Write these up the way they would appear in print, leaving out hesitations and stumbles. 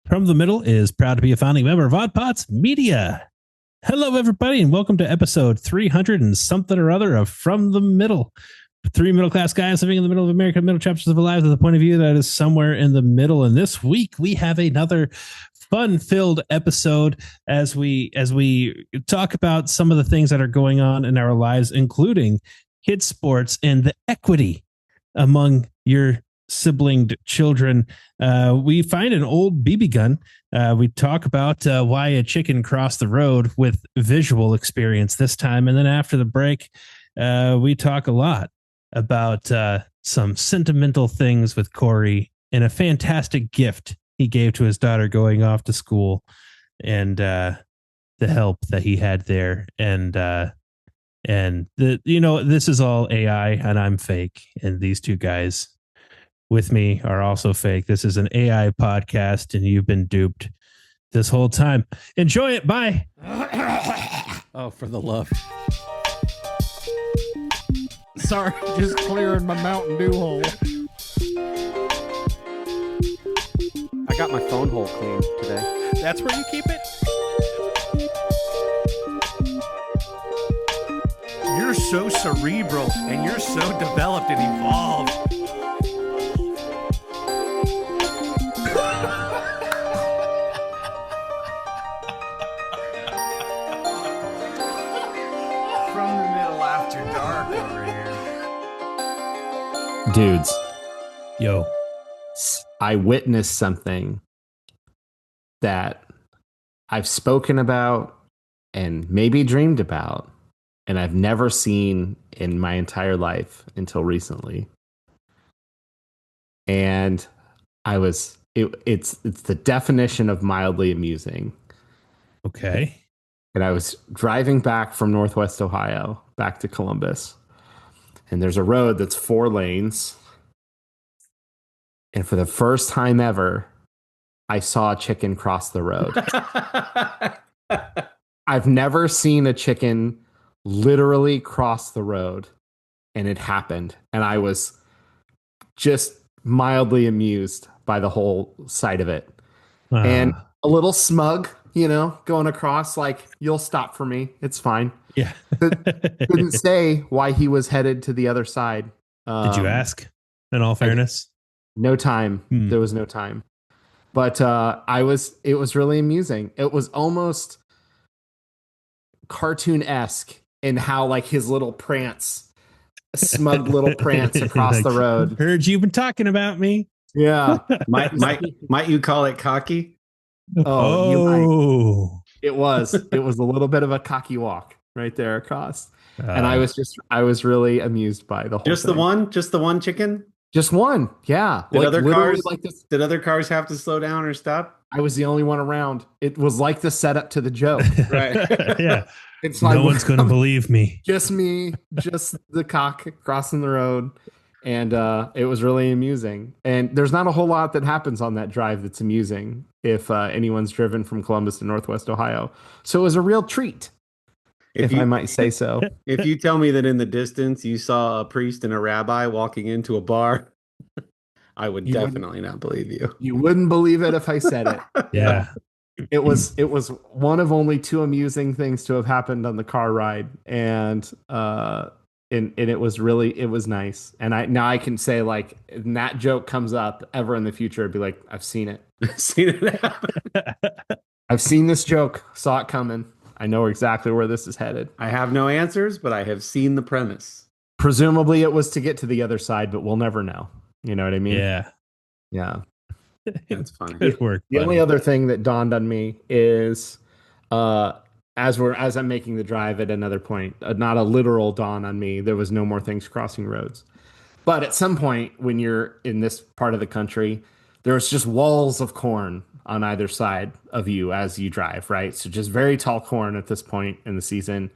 From the Middle is proud to be a founding member of Oddpots Media. Hello, everybody, and welcome to episode 300 and something or other of From the Middle. Three middle-class guys living in the middle of America, middle chapters of our lives with a point of view that is somewhere in the middle. And this week we have another fun-filled episode as we talk about some of the things that are going on in our lives, including kids sports and the equity among your siblinged children. We find an old BB gun. We talk about why a chicken crossed the road with visual experience this time. And then after the break, we talk a lot about some sentimental things with Corey and a fantastic gift he gave to his daughter going off to school and the help that he had there. And this is all AI and I'm fake. And these two guys with me are also fake. This is an AI podcast and you've been duped this whole time. Enjoy it. Bye. Oh, for the love. Sorry, just clearing my Mountain Dew hole. I got my phone hole cleaned today. That's where you keep it? You're so cerebral and you're so developed and evolved. From the Middle after dark over here. Dudes, Yo. I witnessed something that I've spoken about and maybe dreamed about, and I've never seen in my entire life until recently. And it's the definition of mildly amusing. Okay. And I was driving back from Northwest Ohio back to Columbus, and there's a road that's 4 lanes. And for the first time ever, I saw a chicken cross the road. I've never seen a chicken literally cross the road, and it happened. And I was just mildly amused by the whole sight of it. And a little smug, going across like, you'll stop for me. It's fine. Yeah. Couldn't say why he was headed to the other side. Did you ask, in all fairness? No time. There was no time. But it was really amusing. It was almost cartoon-esque in how like his little prance, smug little prance across the road. Heard you've been talking about me. Yeah. Might you call it cocky? Oh, you might. Oh. It was a little bit of a cocky walk right there across. And I was really amused by the whole Just thing. Just the one chicken? Just one. Yeah. Did other cars like this? Did other cars have to slow down or stop? I was the only one around. It was like the setup to the joke. Right. Yeah. It's like No one's going to believe me. just me, just the cock crossing the road. And it was really amusing. And there's not a whole lot that happens on that drive that's amusing if anyone's driven from Columbus to Northwest Ohio. So it was a real treat, if I might say so. If you tell me that in the distance you saw a priest and a rabbi walking into a bar, I would definitely not believe you. You wouldn't believe it if I said it. Yeah. It was one of only 2 amusing things to have happened on the car ride. And it was nice. And I can say, like, when that joke comes up ever in the future, I'd be like, I've seen it. Seen it happen. I've seen this joke, saw it coming. I know exactly where this is headed. I have no answers, but I have seen the premise. Presumably it was to get to the other side, but we'll never know. You know what I mean? Yeah. Yeah. That's funny. Good work. The only other thing that dawned on me is as I'm making the drive at another point, not a literal dawn on me, there was no more things crossing roads. But at some point when you're in this part of the country, there's just walls of corn on either side of you as you drive, right? So just very tall corn at this point in the season,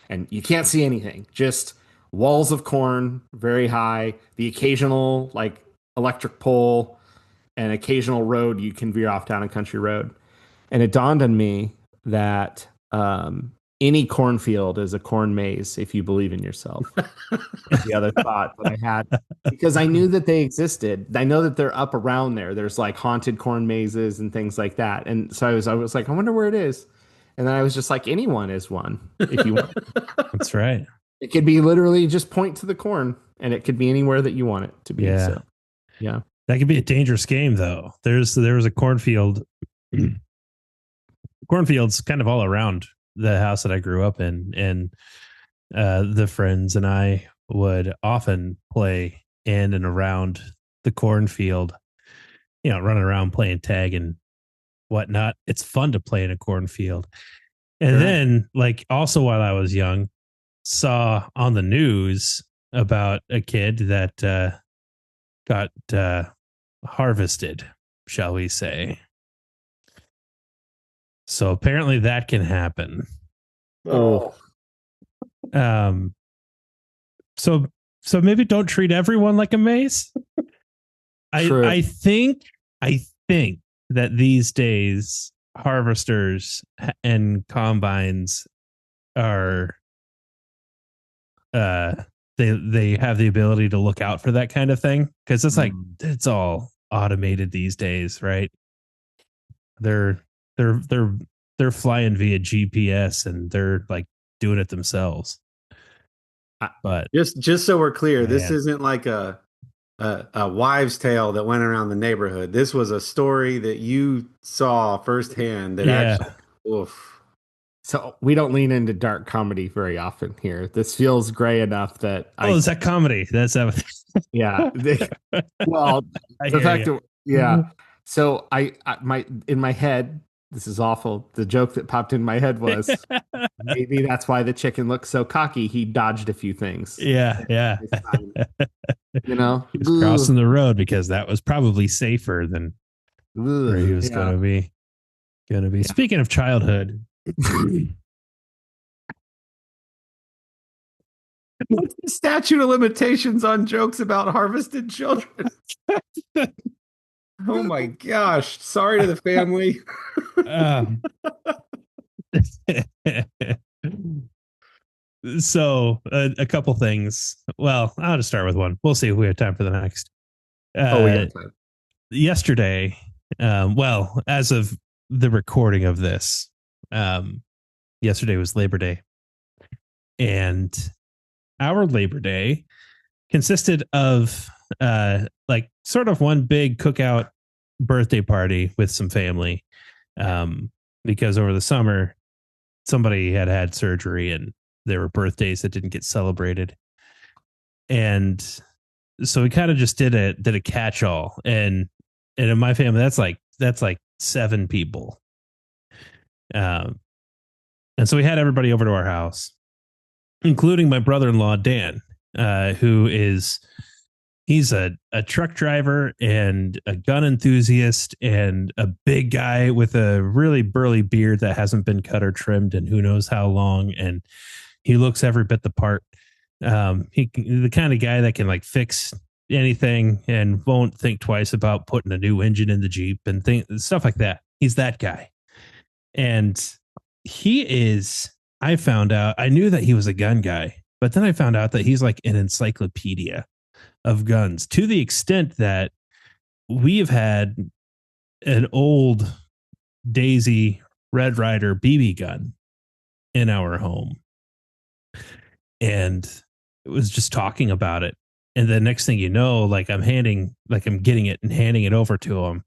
and you can't see anything, just walls of corn, very high, the occasional like electric pole, an occasional road you can veer off down a country road. And it dawned on me that any cornfield is a corn maze if you believe in yourself. The other thought that I had, because I knew that they existed. I know that they're up around there. There's like haunted corn mazes and things like that. And so I was like, I wonder where it is. And then I was just like, anyone is one if you want. That's right. It could be literally just point to the corn, and it could be anywhere that you want it to be. Yeah. So, yeah. That could be a dangerous game, though. There was a cornfield. Cornfields kind of all around the house that I grew up in, and the friends and I would often play in and around the cornfield. You know, running around playing tag and whatnot. It's fun to play in a cornfield. And Sure. then, like, also while I was young, saw on the news about a kid that got harvested, shall we say. So apparently that can happen. Oh, So maybe don't treat everyone like a mace. True. I think that these days harvesters and combines are they have the ability to look out for that kind of thing, because it's like it's all automated these days, right? They're flying via GPS and they're like doing it themselves. But just so we're clear, this Man. isn't like a wives' tale that went around the neighborhood. This was a story that you saw firsthand. That actually, oof. So we don't lean into dark comedy very often here. This feels gray enough that is that comedy? That's yeah. Well, the fact that So I in my head, this is awful. The joke that popped in my head was maybe that's why the chicken looks so cocky. He dodged a few things. Yeah. You know, He was crossing the road because that was probably safer than where he was going to be. Yeah. Speaking of childhood, What's the statute of limitations on jokes about harvested children? Oh my gosh! Sorry to the family. So a couple things. Well, I'll just start with one. We'll see if we have time for the next. We got time. Yesterday, well, as of the recording of this, yesterday was Labor Day, and our Labor Day consisted of like sort of one big cookout birthday party with some family, because over the summer somebody had surgery and there were birthdays that didn't get celebrated, and so we kind of just did a catch-all, and in my family that's like 7 people, and so we had everybody over to our house, including my brother-in-law Dan, he's a truck driver and a gun enthusiast and a big guy with a really burly beard that hasn't been cut or trimmed in who knows how long, and he looks every bit the part. He the kind of guy that can like fix anything and won't think twice about putting a new engine in the Jeep and stuff like that. He's that guy. And I found out, I knew that he was a gun guy, but then I found out that he's like an encyclopedia of guns, to the extent that we've had an old Daisy Red Ryder BB gun in our home. And it was just talking about it. And the next thing you know, I'm getting it and handing it over to him.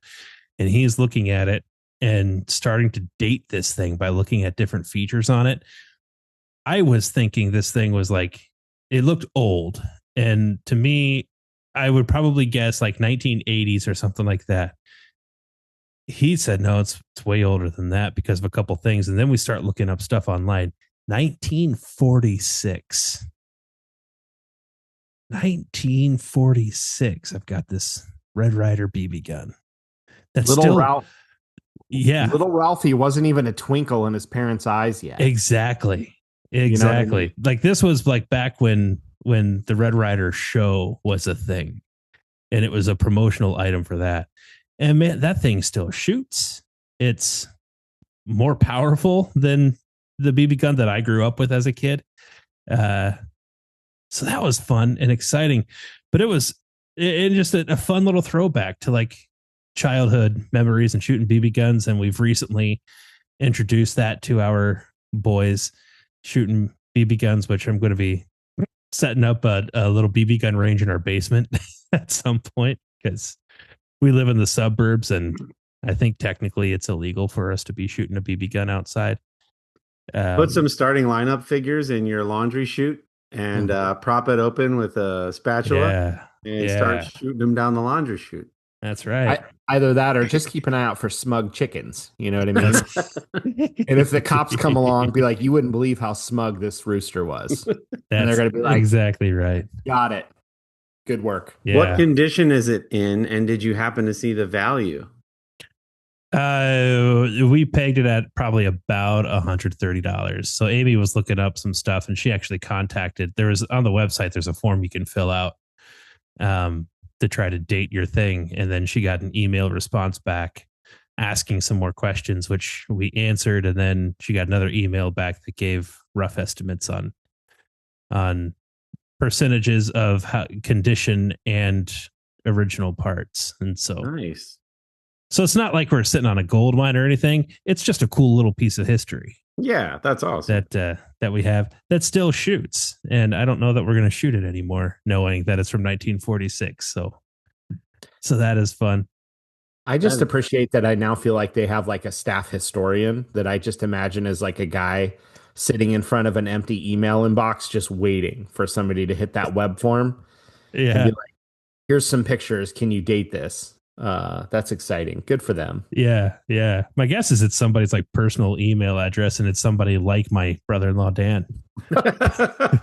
And he's looking at it and starting to date this thing by looking at different features on it. I was thinking this thing was like, it looked old. And to me, I would probably guess like 1980s or something like that. He said, no, it's way older than that because of a couple things. And then we start looking up stuff online. 1946. 1946. I've got this Red Ryder BB gun. That's Little Ralph. Yeah. Little Ralphie wasn't even a twinkle in his parents' eyes yet. Exactly. You know what I mean? Like this was like back when the Red Ryder show was a thing, and it was a promotional item for that. And man, that thing still shoots. It's more powerful than the BB gun that I grew up with as a kid. So that was fun and exciting, but it was just a fun little throwback to like childhood memories and shooting BB guns. And we've recently introduced that to our boys shooting BB guns, which I'm going to be setting up a little BB gun range in our basement at some point because we live in the suburbs and I think technically it's illegal for us to be shooting a BB gun outside. Put some starting lineup figures in your laundry chute and prop it open with a spatula and start shooting them down the laundry chute. That's right. Either that or just keep an eye out for smug chickens. You know what I mean? And if the cops come along, be like, you wouldn't believe how smug this rooster was. And they're going to be like, exactly right. Got it. Good work. Yeah. What condition is it in? And did you happen to see the value? We pegged it at probably about $130. So Amy was looking up some stuff and she actually contacted, there's on the website, there's a form you can fill out to try to date your thing. And then she got an email response back asking some more questions, which we answered. And then she got another email back that gave rough estimates on percentages of condition and original parts. And so nice. So it's not like we're sitting on a gold mine or anything. It's just a cool little piece of history. Yeah, that's awesome. That we have that still shoots. And I don't know that we're going to shoot it anymore, knowing that it's from 1946. So that is fun. I just appreciate that I now feel like they have like a staff historian that I just imagine as like a guy sitting in front of an empty email inbox, just waiting for somebody to hit that web form. Yeah. And be like, here's some pictures. Can you date this? That's exciting. Good for them. Yeah. Yeah. My guess is it's somebody's like personal email address and it's somebody like my brother-in-law, Dan,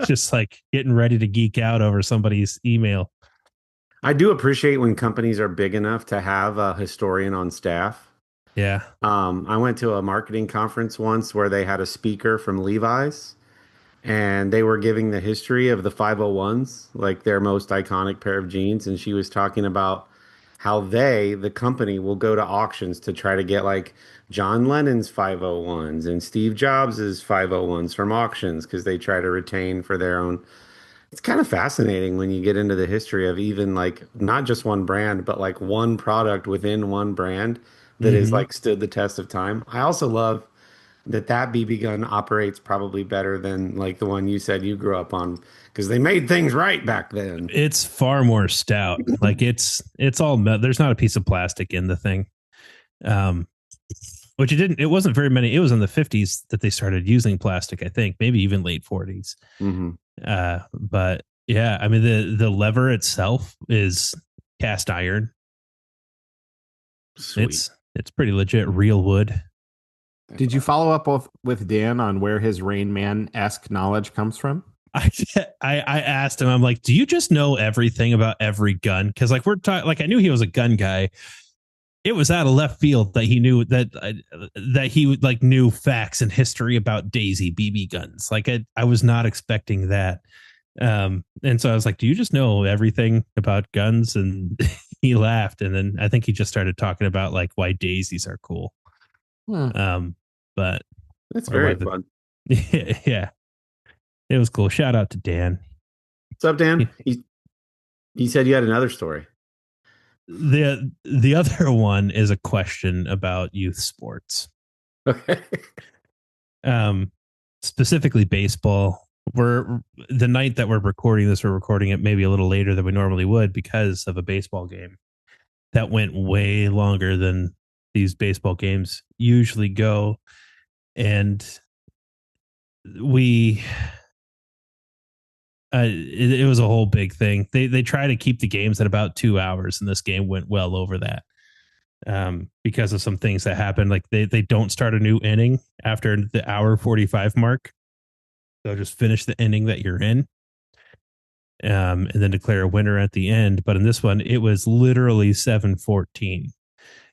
just like getting ready to geek out over somebody's email. I do appreciate when companies are big enough to have a historian on staff. Yeah. I went to a marketing conference once where they had a speaker from Levi's and they were giving the history of the 501s, like their most iconic pair of jeans. And she was talking about how the company will go to auctions to try to get like John Lennon's 501s and Steve Jobs's 501s from auctions because they try to retain for their own. It's kind of fascinating when you get into the history of even like not just one brand, but like one product within one brand that has like stood the test of time. I also love that BB gun operates probably better than like the one you said you grew up on because they made things right back then. It's far more stout. Like it's all there's not a piece of plastic in the thing. Which it wasn't very many. It was in the 50s that they started using plastic, I think, maybe even late 40s. But yeah, I mean the lever itself is cast iron. Sweet. It's pretty legit real wood. Did you follow up with Dan on where his Rain Man-esque knowledge comes from? I asked him, I'm like, do you just know everything about every gun? Because like we're talking, like I knew he was a gun guy. It was out of left field that he knew that he would like knew facts and history about Daisy BB guns. Like I was not expecting that. And so I was like, do you just know everything about guns? And he laughed. And then I think he just started talking about like why Daisies are cool. But that's very fun. Yeah, it was cool. Shout out to Dan. What's up, Dan? You said you had another story. The other one is a question about youth sports. Okay. Specifically baseball. We're the night that we're recording this, we're recording it maybe a little later than we normally would because of a baseball game that went way longer than these baseball games usually go. And it was a whole big thing. They try to keep the games at about 2 hours, and this game went well over that because of some things that happened. Like they don't start a new inning after the hour 45 mark. They'll just finish the inning that you're in, and then declare a winner at the end. But in this one, it was literally 7:14,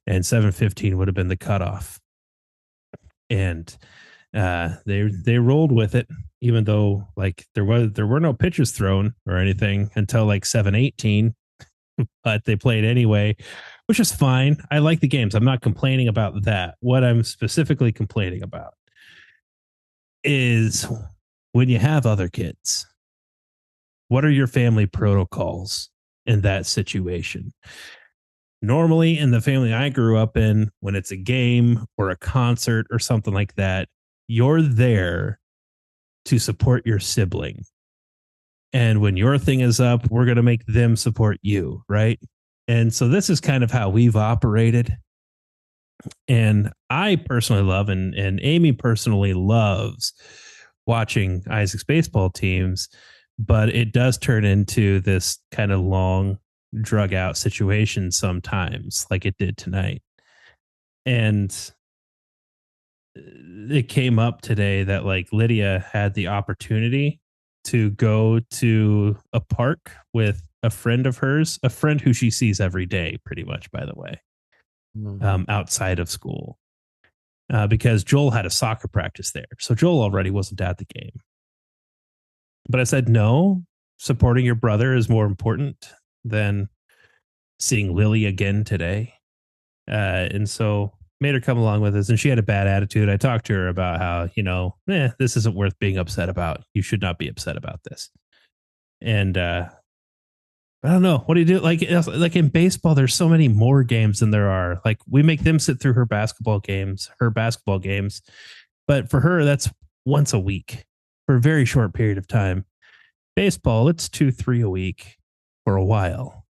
and 7:15 would have been the cutoff. And they rolled with it, even though like there were no pitches thrown or anything until like 7:18, but they played anyway, which is fine. I like the games. I'm not complaining about that. What I'm specifically complaining about is when you have other kids, what are your family protocols in that situation? Normally, in the family I grew up in, when it's a game or a concert or something like that, you're there to support your sibling. And when your thing is up, we're going to make them support you, right? And so this is kind of how we've operated. And I personally love, and Amy personally loves watching Isaac's baseball teams, but it does turn into this kind of long, drug out situation sometimes, like it did tonight. And it came up today that like Lydia had the opportunity to go to a park with a friend of hers, a friend who she sees every day, pretty much, by the way, outside of school, because Joel had a soccer practice there. So Joel already wasn't at the game. But I said, no, supporting your brother is more important than seeing Lily again today. And so made her come along with us, and she had a bad attitude. I talked to her about how, this isn't worth being upset about. You should not be upset about this. And I don't know. What do you do? Like in baseball, there's so many more games than there are. Like we make them sit through her basketball games. But for her, that's once a week for a very short period of time. Baseball, it's 2-3 a week for a while.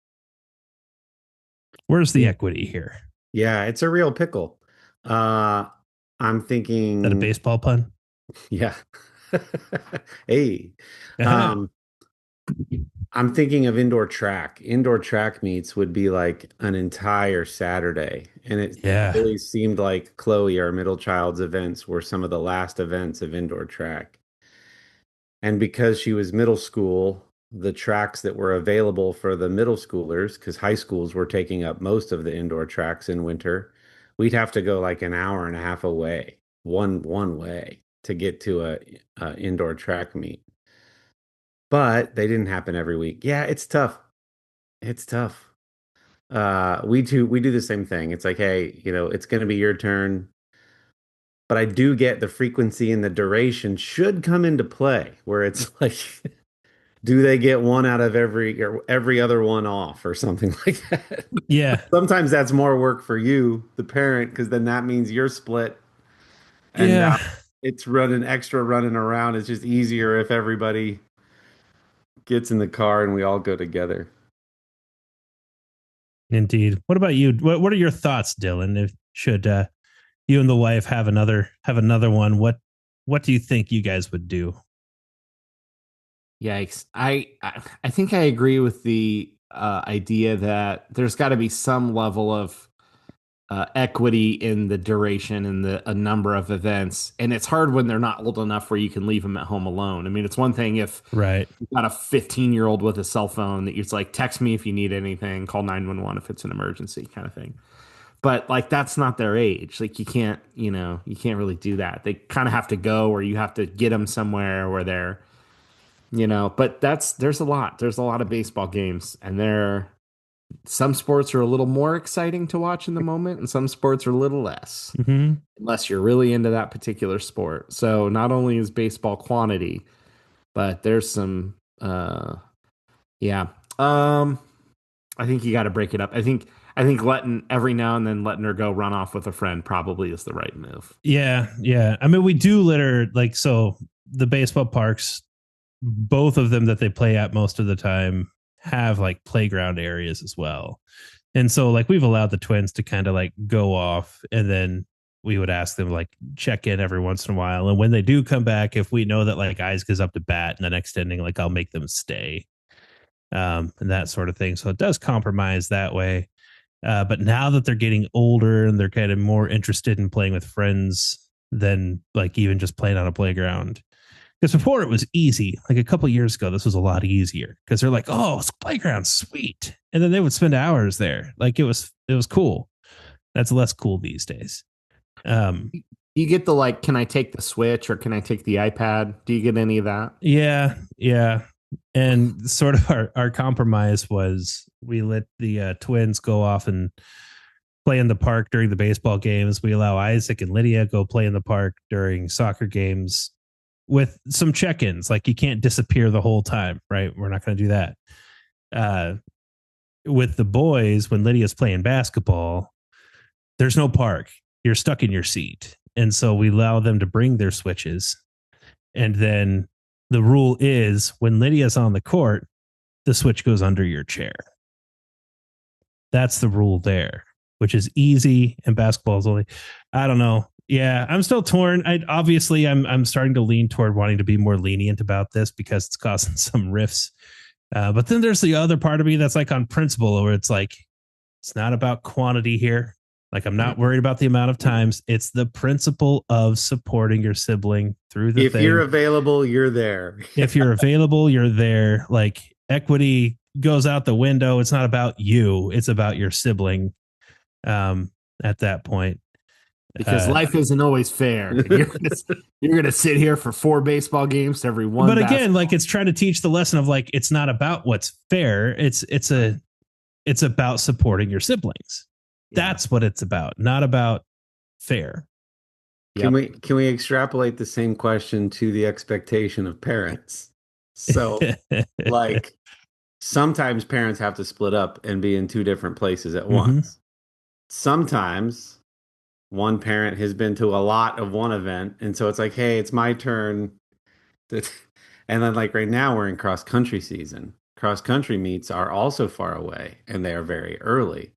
Where's the equity here? Yeah, it's a real pickle. I'm thinking... Is that a baseball pun? Yeah. Hey. I'm thinking of indoor track. Indoor track meets would be like an entire Saturday. And it really seemed like Chloe, our middle child's events, were some of the last events of indoor track. And because she was middle school, the tracks that were available for the middle schoolers, because high schools were taking up most of the indoor tracks in winter, we'd have to go like an hour and a half away, one way to get to a indoor track meet. But they didn't happen every week. Yeah, it's tough. It's tough. We do the same thing. It's like, hey, it's going to be your turn. But I do get the frequency and the duration should come into play, where it's like, do they get one out of every other one off or something like that? Yeah. Sometimes that's more work for you, the parent, because then that means you're split. And now it's running around. It's just easier if everybody gets in the car and we all go together. Indeed. What about you? What are your thoughts, Dylan? If should you and the wife have another one, what do you think you guys would do? Yikes. I think I agree with the idea that there's got to be some level of equity in the duration and a number of events. And it's hard when they're not old enough where you can leave them at home alone. I mean, it's one thing if you've got a 15-year-old with a cell phone that you're like, text me if you need anything, call 911 if it's an emergency kind of thing. But like, that's not their age. Like you can't really do that. They kind of have to go, or you have to get them somewhere where they're, but there's a lot of baseball games, and some sports are a little more exciting to watch in the moment, and some sports are a little less, unless you're really into that particular sport. So not only is baseball quantity, but there's some, I think you got to break it up. I think letting every now and then letting her go run off with a friend probably is the right move. Yeah. I mean, we do litter, like, so the baseball parks, both of them that they play at most of the time, have like playground areas as well. And so like we've allowed the twins to kind of like go off, and then we would ask them like check in every once in a while. And when they do come back, if we know that like Isaac is up to bat in the next inning, like I'll make them stay, and that sort of thing. So it does compromise that way. But now that they're getting older and they're kind of more interested in playing with friends than like even just playing on a playground. Because before it was easy, like a couple of years ago, this was a lot easier because they're like, oh, it's playground, sweet. And then they would spend hours there. Like it was cool. That's less cool these days. You get the like, can I take the Switch or can I take the iPad? Do you get any of that? Yeah. And sort of our compromise was we let the twins go off and play in the park during the baseball games. We allow Isaac and Lydia go play in the park during soccer games. with some check-ins. Like you can't disappear the whole time, right? We're not going to do that. With the boys, when Lydia's playing basketball, there's no park. You're stuck in your seat. And so we allow them to bring their switches. And then the rule is when Lydia's on the court, the switch goes under your chair. That's the rule there, which is easy. And basketball is only, I don't know. Yeah, I'm still torn. I'm starting to lean toward wanting to be more lenient about this because it's causing some rifts. But then there's the other part of me that's like on principle, where it's like, it's not about quantity here. Like I'm not worried about the amount of times. It's the principle of supporting your sibling through the thing. If you're available, you're there. If you're available, you're there. Like equity goes out the window. It's not about you. It's about your sibling at that point. Because life isn't always fair. You're gonna sit here for 4 baseball games to every one. But again, like it's trying to teach the lesson of like it's not about what's fair. It's about supporting your siblings. Yeah. That's what it's about, not about fair. Can we extrapolate the same question to the expectation of parents? So like sometimes parents have to split up and be in 2 different places at once. Sometimes one parent has been to a lot of one event, and so it's like, hey, it's my turn. And then like right now we're in cross country season. Cross country meets are also far away, and they are very early.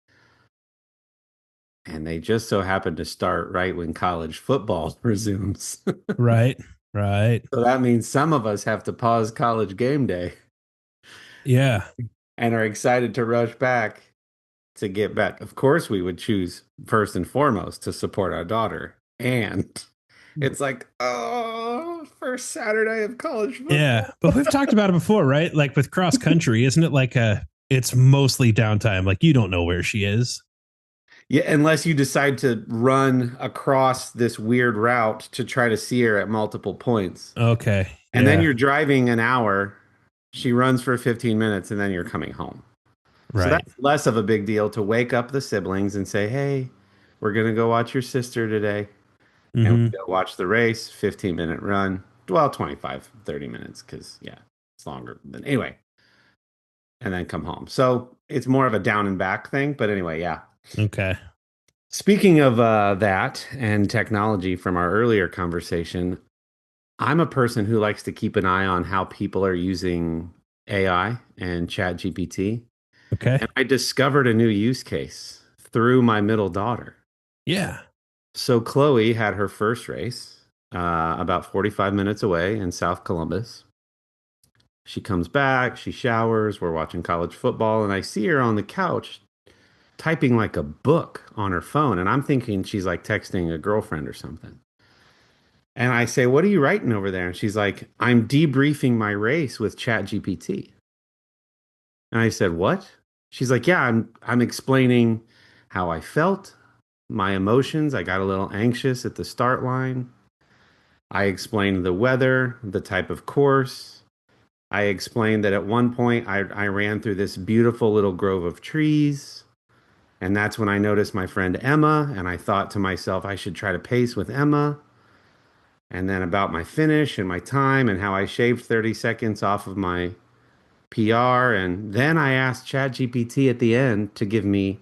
And they just so happen to start right when college football resumes. Right. So that means some of us have to pause college game day. Yeah. And are excited to rush back to get back. Of course, we would choose first and foremost to support our daughter. And it's like, oh, first Saturday of college football. Yeah. But we've talked about it before, right? Like with cross country, isn't it like it's mostly downtime? Like you don't know where she is. Yeah, unless you decide to run across this weird route to try to see her at multiple points. Okay. And then you're driving an hour. She runs for 15 minutes and then you're coming home. Right. So that's less of a big deal to wake up the siblings and say, hey, we're going to go watch your sister today. And we go watch the race, 15-minute run. Well, 25, 30 minutes because, yeah, it's longer. But anyway. And then come home. So it's more of a down and back thing. But anyway, yeah. Okay. Speaking of that and technology from our earlier conversation, I'm a person who likes to keep an eye on how people are using AI and ChatGPT. Okay. And I discovered a new use case through my middle daughter. Yeah. So Chloe had her first race about 45 minutes away in South Columbus. She comes back, she showers, we're watching college football, and I see her on the couch typing like a book on her phone. And I'm thinking she's like texting a girlfriend or something. And I say, what are you writing over there? And she's like, I'm debriefing my race with ChatGPT. And I said, what? She's like, yeah, I'm explaining how I felt, my emotions. I got a little anxious at the start line. I explained the weather, the type of course. I explained that at one point I ran through this beautiful little grove of trees. And that's when I noticed my friend Emma. And I thought to myself, I should try to pace with Emma. And then about my finish and my time and how I shaved 30 seconds off of my PR. And then I asked ChatGPT at the end to give me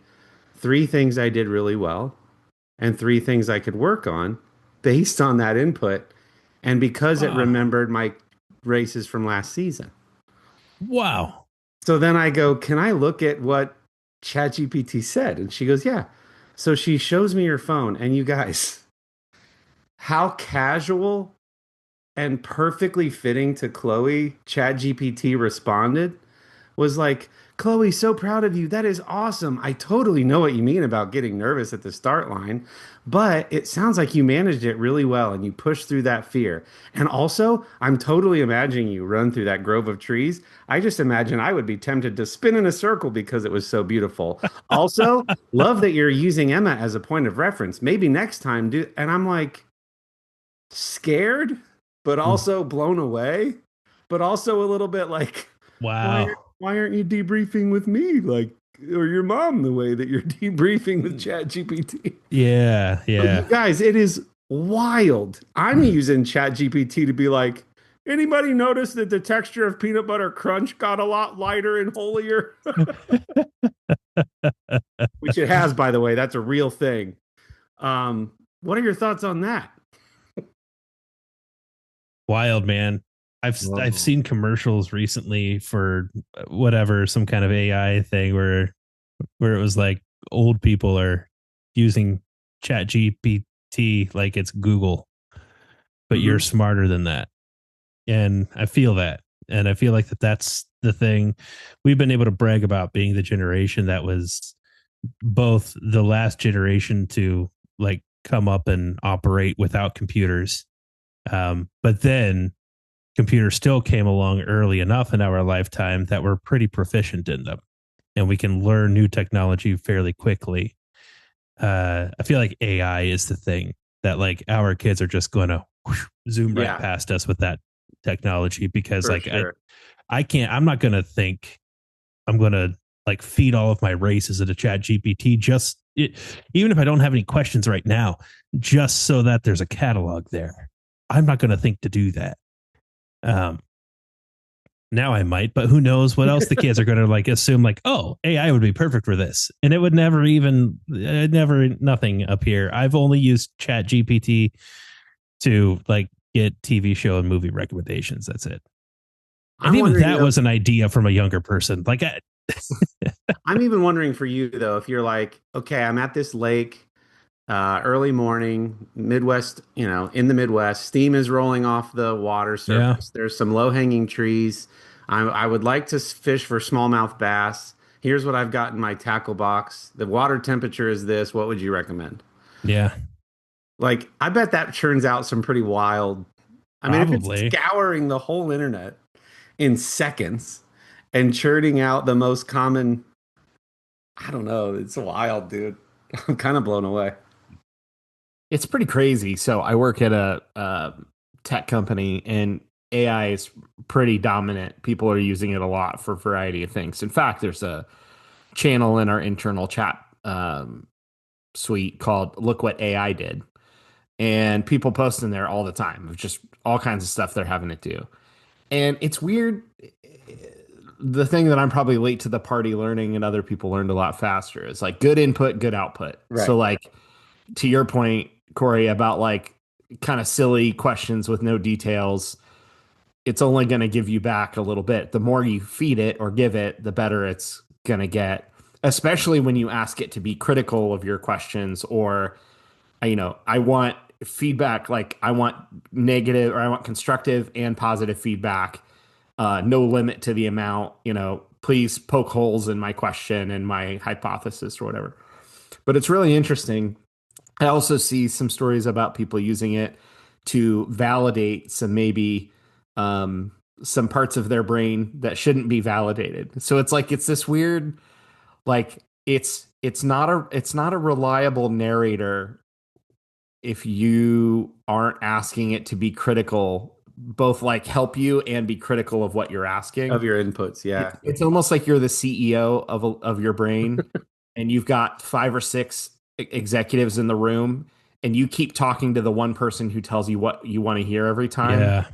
3 things I did really well and 3 things I could work on based on that input. And because it remembered my races from last season. Wow. So then I go, can I look at what ChatGPT said? And she goes, yeah. So she shows me her phone. And you guys, how casual and perfectly fitting to Chloe ChatGPT responded was like, Chloe, so proud of you. That is awesome. I totally know what you mean about getting nervous at the start line, but it sounds like you managed it really well and you pushed through that fear. And also, I'm totally imagining you run through that grove of trees. I just imagine I would be tempted to spin in a circle because it was so beautiful. Also, love that you're using Emma as a point of reference. Maybe next time do. And I'm like scared, but also blown away, but also a little bit like, wow. Why aren't you debriefing with me, like, or your mom, the way that you're debriefing with ChatGPT? Yeah. So you guys, it is wild. I'm using ChatGPT to be like, anybody notice that the texture of peanut butter crunch got a lot lighter and holier? Which it has, by the way. That's a real thing. What are your thoughts on that? Wild, man. I've seen commercials recently for whatever, some kind of AI thing where it was like old people are using Chat GPT like it's Google, but you're smarter than that. And I feel that. And I feel like that's the thing. We've been able to brag about being the generation that was both the last generation to like come up and operate without computers. But then computers still came along early enough in our lifetime that we're pretty proficient in them and we can learn new technology fairly quickly. I feel like AI is the thing that like our kids are just going to zoom right past us with that technology because For like sure. I can't, I'm not going to think I'm going to like feed all of my races into Chat GPT even if I don't have any questions right now, just so that there's a catalog there. I'm not going to think to do that. Now I might, but who knows what else the kids are going to like assume like, oh, AI would be perfect for this. And it would nothing up here. I've only used Chat GPT to like get TV show and movie recommendations. That's it. And even that was an idea from a younger person. Like I'm even wondering for you though, if you're like, okay, I'm at this lake, early morning, Midwest, in the Midwest, steam is rolling off the water surface. Yeah. There's some low hanging trees. I would like to fish for smallmouth bass. Here's what I've got in my tackle box. The water temperature is this. What would you recommend? Yeah. Like, I bet that churns out some pretty wild. I mean, if it's scouring the whole internet in seconds and churning out the most common, I don't know. It's wild, dude. I'm kind of blown away. It's pretty crazy. So I work at a tech company and AI is pretty dominant. People are using it a lot for a variety of things. In fact, there's a channel in our internal chat suite called Look What AI Did. And people post in there all the time of just all kinds of stuff they're having to do. And it's weird. The thing that I'm probably late to the party learning and other people learned a lot faster is like good input, good output. Right. So like to your point, Corey, about like kind of silly questions with no details, it's only going to give you back a little bit. The more you feed it or give it, the better it's going to get, especially when you ask it to be critical of your questions or, I want feedback, like I want negative or I want constructive and positive feedback. No limit to the amount, please poke holes in my question and my hypothesis or whatever. But it's really interesting. I also see some stories about people using it to validate some some parts of their brain that shouldn't be validated. So it's like it's this weird, like it's not a reliable narrator if you aren't asking it to be critical, both like help you and be critical of what you're asking. Of your inputs, yeah. It's almost like you're the CEO of your brain and you've got 5 or 6 executives in the room and you keep talking to the one person who tells you what you want to hear every time. Yeah.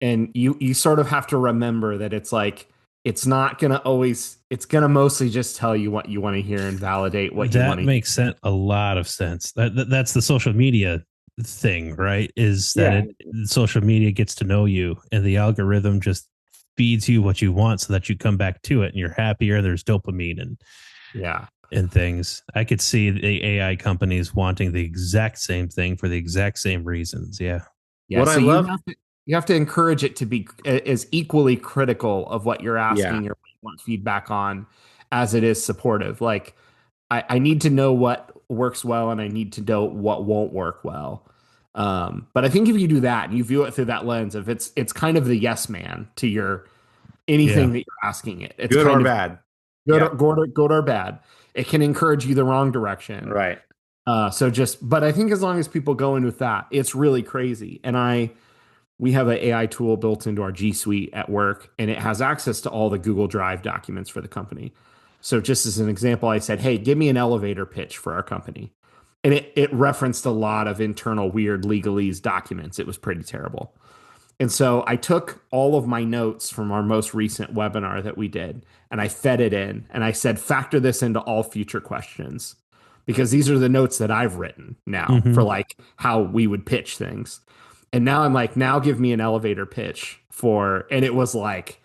And you sort of have to remember that it's like it's not going to always, it's going to mostly just tell you what you want to hear and validate what you want to hear. That makes a lot of sense. That's the social media thing, right? Is that social media gets to know you and the algorithm just feeds you what you want so that you come back to it and you're happier. There's dopamine and things. I could see the AI companies wanting the exact same thing for the exact same reasons. Yeah. What so I love. You have to encourage it to be as equally critical of what you're asking or what you want feedback on as it is supportive. Like I need to know what works well and I need to know what won't work well. But I think if you do that and you view it through that lens of it's kind of the yes man to your anything that you're asking it. It's good kind or of bad. Good or bad. It can encourage you the wrong direction. Right. But I think as long as people go in with that, it's really crazy. And we have an AI tool built into our G Suite at work, and it has access to all the Google Drive documents for the company. So just as an example, I said, hey, give me an elevator pitch for our company. And it referenced a lot of internal weird legalese documents. It was pretty terrible. And so I took all of my notes from our most recent webinar that we did and I fed it in and I said, factor this into all future questions because these are the notes that I've written now for like how we would pitch things. And now I'm like, now give me an elevator pitch for, and it was like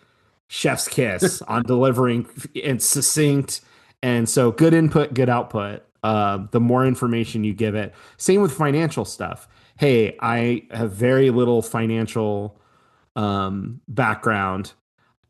chef's kiss on delivering and succinct. And so good input, good output. The more information you give it. Same with financial stuff. Hey, I have very little financial background.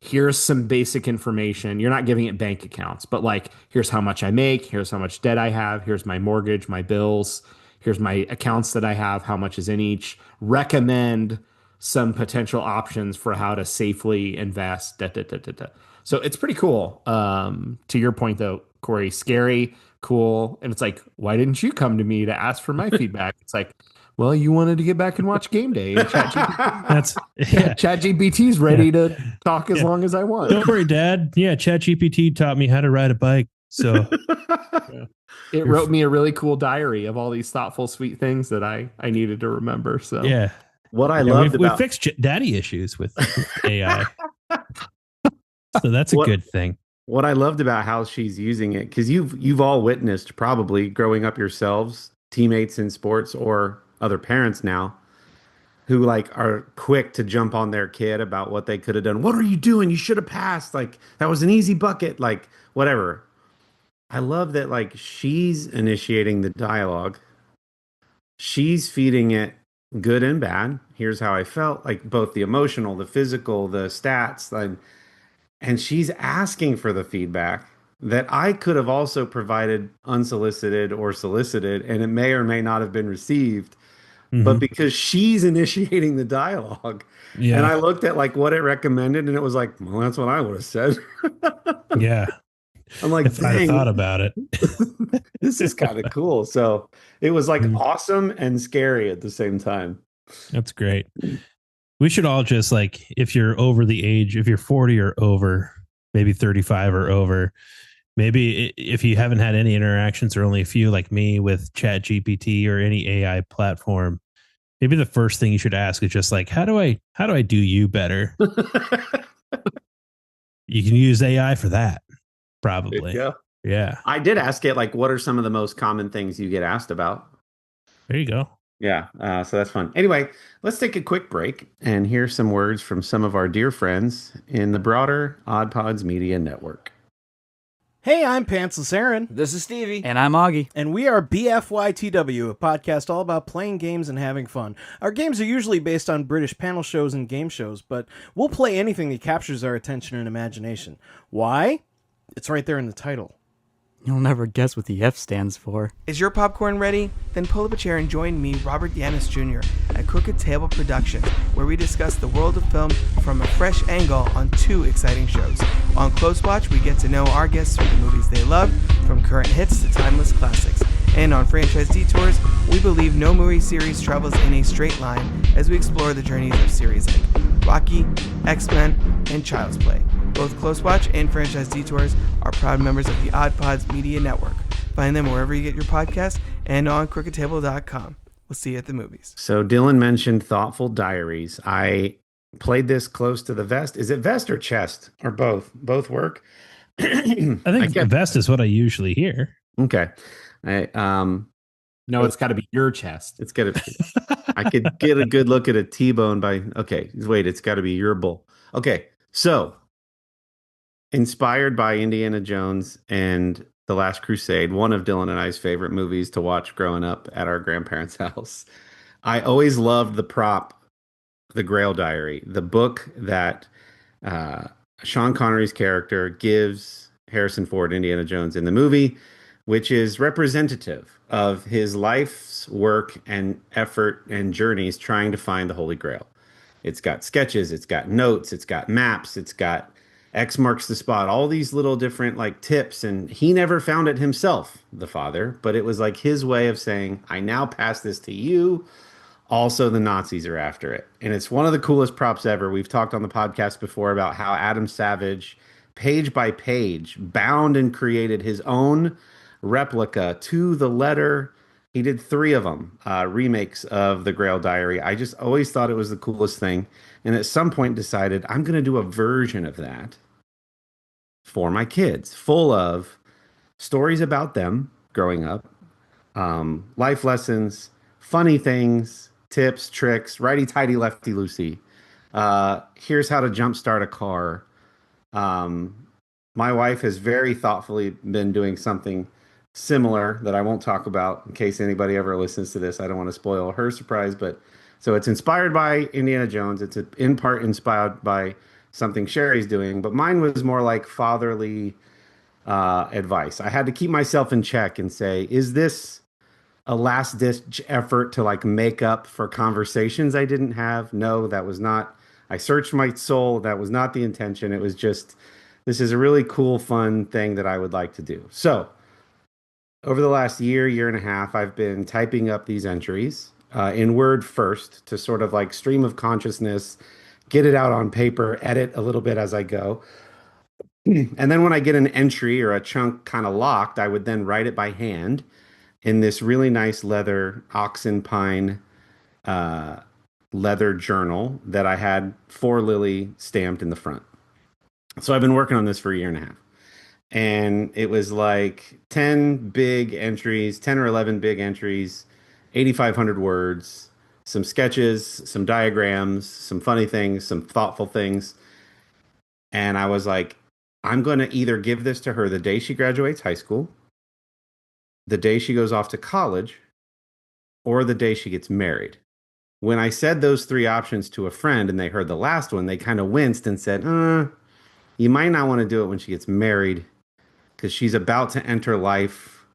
Here's some basic information. You're not giving it bank accounts, but like, here's how much I make. Here's how much debt I have. Here's my mortgage, my bills. Here's my accounts that I have. How much is in each. Recommend some potential options for how to safely invest. Da, da, da, da, da. So it's pretty cool. To your point, though, Corey, scary, cool. And it's like, why didn't you come to me to ask for my feedback? It's like, well, you wanted to get back and watch Game Day. And ChatGPT's ready to talk as long as I want. Don't worry, Dad. Yeah, ChatGPT taught me how to ride a bike. So it wrote me a really cool diary of all these thoughtful, sweet things that I needed to remember. So yeah, what I loved we about fixed daddy issues with AI. So that's a good thing. What I loved about how she's using it, because you've all witnessed probably growing up yourselves, teammates in sports or other parents now who like are quick to jump on their kid about what they could have done. What are you doing? You should have passed. Like that was an easy bucket, like whatever. I love that like she's initiating the dialogue. She's feeding it good and bad. Here's how I felt, like both the emotional, the physical, the stats, like, and she's asking for the feedback that I could have also provided unsolicited or solicited, and it may or may not have been received. But because she's initiating the dialogue, and I looked at like what it recommended, and it was like, well, that's what I would have said. Yeah. I'm like, if I thought about it. This is kind of cool. So it was like awesome and scary at the same time. That's great. We should all just like, if you're over the age, if you're 40 or over, maybe 35 or over, maybe if you haven't had any interactions or only a few like me with ChatGPT or any AI platform, maybe the first thing you should ask is just like, how do I do you better? You can use AI for that. Probably. Yeah. I did ask it, like, what are some of the most common things you get asked about? There you go. Yeah. So that's fun. Anyway, let's take a quick break and hear some words from some of our dear friends in the broader Odd Pods Media Network. Hey, I'm Pantsless Aaron. This is Stevie. And I'm Augie. And we are BFYTW, a podcast all about playing games and having fun. Our games are usually based on British panel shows and game shows, but we'll play anything that captures our attention and imagination. Why? It's right there in the title. You'll never guess what the F stands for. Is your popcorn ready? Then pull up a chair and join me, Robert Yanis Jr., at Crooked Table Productions, where we discuss the world of film from a fresh angle on 2 exciting shows. On Close Watch, we get to know our guests through the movies they love, from current hits to timeless classics. And on Franchise Detours, we believe no movie series travels in a straight line as we explore the journeys of series like Rocky, X-Men, and Child's Play. Both Close Watch and Franchise Detours are proud members of the Odd Pods Media Network. Find them wherever you get your podcasts and on crookedtable.com. We'll see you at the movies. So Dylan mentioned Thoughtful Diaries. I played this close to the vest. Is it vest or chest or both? Both work? I think vest is what I usually hear. Okay. No, it's got to be your chest. It's got to. I could get a good look at a T-bone by. Okay, wait. It's got to be your bull. Okay, so inspired by Indiana Jones and The Last Crusade, one of Dylan and I's favorite movies to watch growing up at our grandparents' house. I always loved the prop, The Grail Diary, the book that Sean Connery's character gives Harrison Ford, Indiana Jones, in the movie, which is representative of his life's work and effort and journeys trying to find the Holy Grail. It's got sketches, it's got notes, it's got maps, it's got X marks the spot, all these little different like tips. And he never found it himself, the father, but it was like his way of saying, I now pass this to you. Also, the Nazis are after it. And it's one of the coolest props ever. We've talked on the podcast before about how Adam Savage, page by page, bound and created his own replica to the letter He did three of them, remakes of the Grail Diary. I just always thought it was the coolest thing. And at some point decided I'm going to do a version of that for my kids, full of stories about them growing up, life lessons, funny things, tips, tricks, righty tighty, lefty loosey. Here's how to jumpstart a car. Um, my wife has very thoughtfully been doing something similar that I won't talk about in case anybody ever listens to this. I don't want to spoil her surprise, but so it's inspired by Indiana Jones. It's in part inspired by something Sherry's doing, but mine was more like fatherly advice. I had to keep myself in check and say, is this a last ditch effort to like make up for conversations I didn't have? No, that was not. I searched my soul. That was not the intention. It was just, this is a really cool, fun thing that I would like to do. So, over the last year and a half, I've been typing up these entries in Word first to sort of like stream of consciousness, get it out on paper, edit a little bit as I go. And then when I get an entry or a chunk kind of locked, I would then write it by hand in this really nice leather oxen pine uh, leather journal that I had for Lily stamped in the front. So I've been working on this for a year and a half. And it was like 10 big entries, 10 or 11 big entries, 8,500 words, some sketches, some diagrams, some funny things, some thoughtful things. And I was like, I'm going to either give this to her the day she graduates high school, the day she goes off to college, or the day she gets married. When I said those three options to a friend and they heard the last one, they kind of winced and said, you might not want to do it when she gets married because she's about to enter life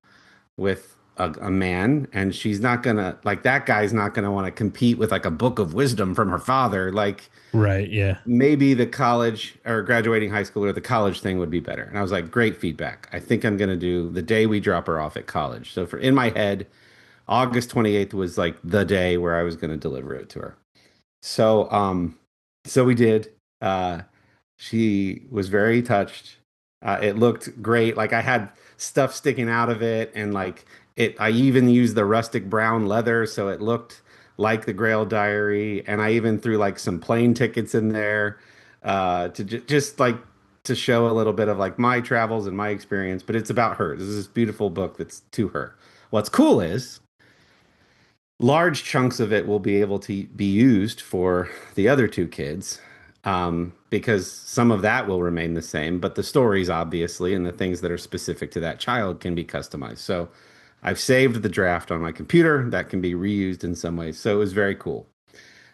with a man, and she's not gonna like that guy's not gonna want to compete with like a book of wisdom from her father. Like, Right. Yeah. maybe the college or graduating high school or the college thing would be better. And I was like, great feedback. I think I'm gonna do the day we drop her off at college. So for in my head, August 28th was like the day where I was gonna deliver it to her. So we did. She was very touched. It looked great. Like I had stuff sticking out of it, and like it. I even used the rustic brown leather, so it looked like the Grail Diary. And I even threw like some plane tickets in there to just like to show a little bit of like my travels and my experience. But it's about her. This is this beautiful book that's to her. What's cool is large chunks of it will be able to be used for the other two kids, because some of that will remain the same, but the stories, obviously, and the things that are specific to that child can be customized. So I've saved the draft on my computer that can be reused in some ways. So it was very cool.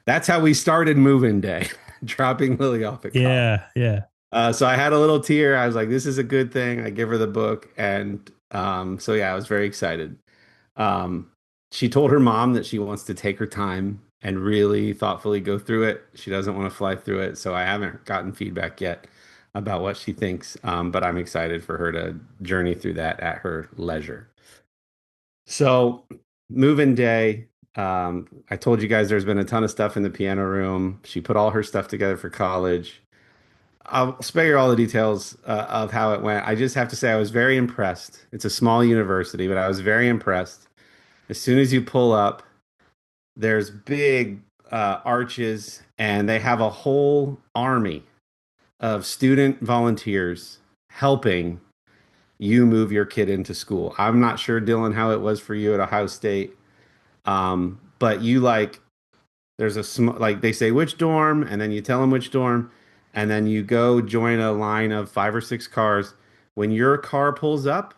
That's how we started moving day, dropping Lily off at college. Yeah. So I had a little tear. I was like, this is a good thing. I give her the book. And so, yeah, I was very excited. She told her mom that she wants to take her time and really thoughtfully go through it. She doesn't want to fly through it. So I haven't gotten feedback yet about what she thinks. But I'm excited for her to journey through that at her leisure. So move-in day. I told you guys there's been a ton of stuff in the piano room. She put all her stuff together for college. I'll spare you all the details of how it went. I just have to say I was very impressed. It's a small university, but I was very impressed. As soon as you pull up, there's big arches, and they have a whole army of student volunteers helping you move your kid into school. I'm not sure, Dylan, how it was for you at Ohio State, but you like there's like they say which dorm, and then you tell them which dorm, and then you go join a line of 5 or 6 cars. When your car pulls up,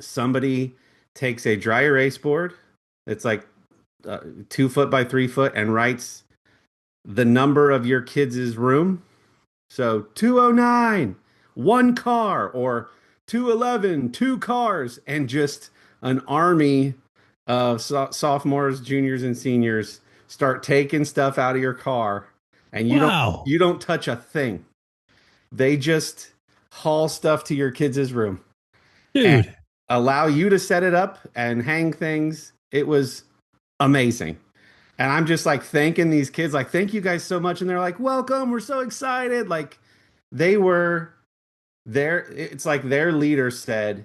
somebody takes a dry erase board. It's like 2 foot by 3 foot, and writes the number of your kids' room. So 209, 1 car, or 211, 2 cars, and just an army of sophomores, juniors, and seniors start taking stuff out of your car, and you don't touch a thing. They just haul stuff to your kids' room, Dude, and allow you to set it up and hang things. It was amazing. And I'm just like thanking these kids, like, thank you guys so much. And they're like, welcome, we're so excited. Like, they were there. It's like their leader said,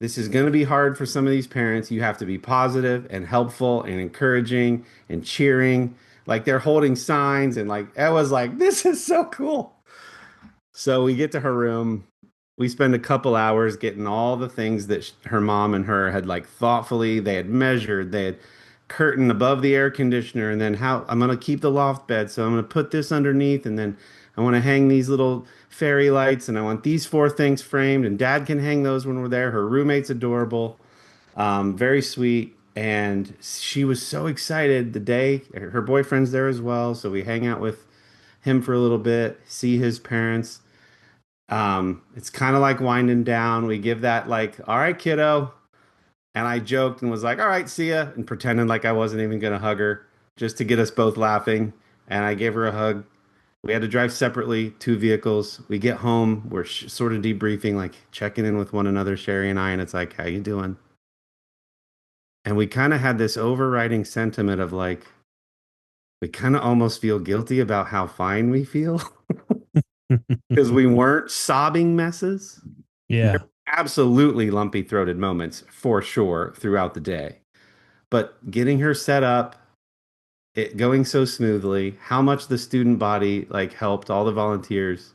this is going to be hard for some of these parents. You have to be positive and helpful and encouraging and cheering. Like they're holding signs and like, I was like, this is so cool. So we get to her room. We spend a couple hours getting all the things that her mom and her had like thoughtfully, they had measured, they had curtain above the air conditioner, and then how I'm going to keep the loft bed. So I'm going to put this underneath, and then I want to hang these little fairy lights, and I want these four things framed, and dad can hang those when we're there. Her roommate's adorable, very sweet. And she was so excited the day her boyfriend's there as well. So we hang out with him for a little bit, see his parents. It's kind of like winding down. We give that like, all right, kiddo. And I joked and was like, all right, see ya. And pretending like I wasn't even going to hug her just to get us both laughing. And I gave her a hug. We had to drive separately, two vehicles. We get home. We're sort of debriefing, like checking in with one another, Sherry and I. And it's like, how you doing? And we kind of had this overriding sentiment of like, we kind of almost feel guilty about how fine we feel because we weren't sobbing messes. Yeah. Absolutely lumpy throated moments for sure throughout the day. But getting her set up, it going so smoothly, how much the student body like helped all the volunteers,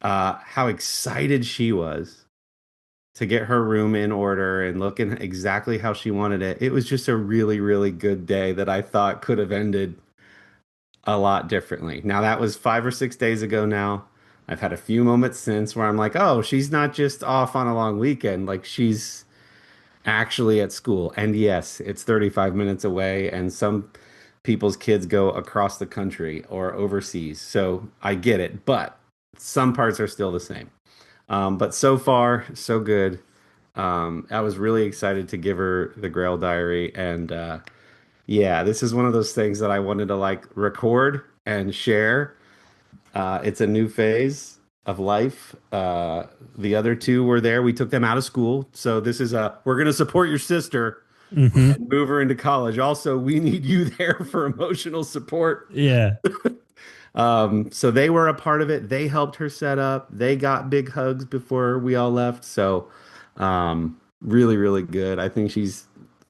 how excited she was to get her room in order and looking exactly how she wanted it. It was just a really, really good day that I thought could have ended a lot differently. Now, that was 5 or 6 days ago now. I've had a few moments since where I'm like, oh, she's not just off on a long weekend. Like, she's actually at school. And yes, it's 35 minutes away, and some people's kids go across the country or overseas. So I get it, but some parts are still the same. But so far, so good. I was really excited to give her the Grail Diary, and yeah, this is one of those things that I wanted to like record and share. It's a new phase of life. The other two were there. We took them out of school, so this is we're going to support your sister and move her into college. Also, we need you there for emotional support. Yeah. So they were a part of it. They helped her set up. They got big hugs before we all left. So, really, really good. I think she's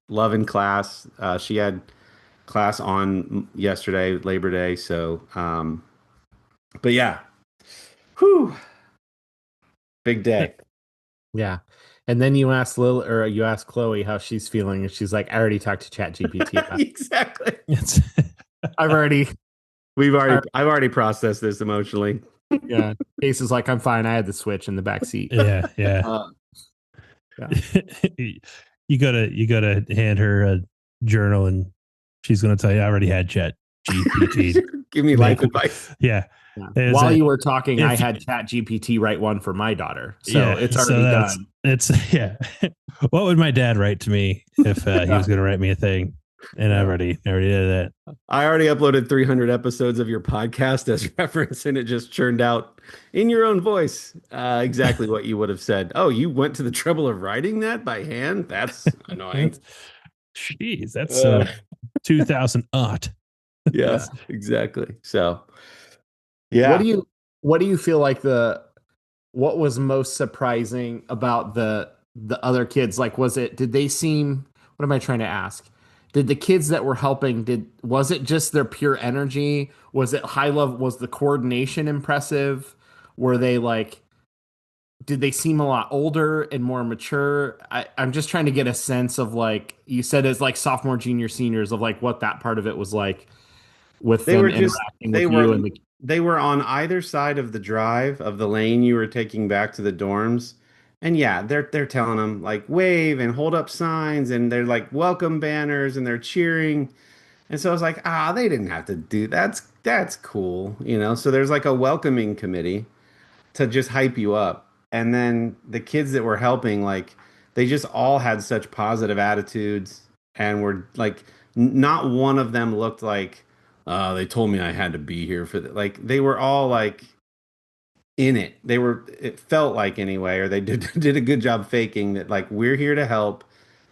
loving class. She had class on yesterday, Labor Day. So, but yeah, whew, big day. Yeah. And then you asked you asked Chloe how she's feeling, and she's like, I already talked to ChatGPT. Exactly. I've already processed this emotionally. Yeah. Case is like, I'm fine. I had the Switch in the back seat. Yeah. Yeah. You gotta hand her a journal, and she's gonna tell you, I already had Chat GPT. Give me life advice. Yeah. While you were talking, I had Chat GPT write one for my daughter. So yeah, it's already done. It's yeah. What would my dad write to me if he was gonna write me a thing? And I already did that. I already uploaded 300 episodes of your podcast as reference, and it just churned out in your own voice exactly what you would have said. Oh, you went to the trouble of writing that by hand? That's annoying. Jeez, that's 2000 odd. Yeah, exactly. So, yeah. What do you feel like what was most surprising about the other kids? Like, did they seem, what am I trying to ask? Did the kids that were helping, was it just their pure energy? Was it high level? Was the coordination impressive? Were they like, did they seem a lot older and more mature? I'm just trying to get a sense of, like, you said it's like sophomore, junior, seniors, of like what that part of it was like with them interacting with you. And they were on either side of the drive of the lane you were taking back to the dorms. And yeah, they're telling them like wave and hold up signs, and they're like welcome banners, and they're cheering. And so I was like, they didn't have to do that's cool, you know. So there's like a welcoming committee to just hype you up. And then the kids that were helping, like, they just all had such positive attitudes, and were like, not one of them looked like, they told me I had to be here for that. Like, they were all like in it. It felt like, anyway, or they did a good job faking that, like, we're here to help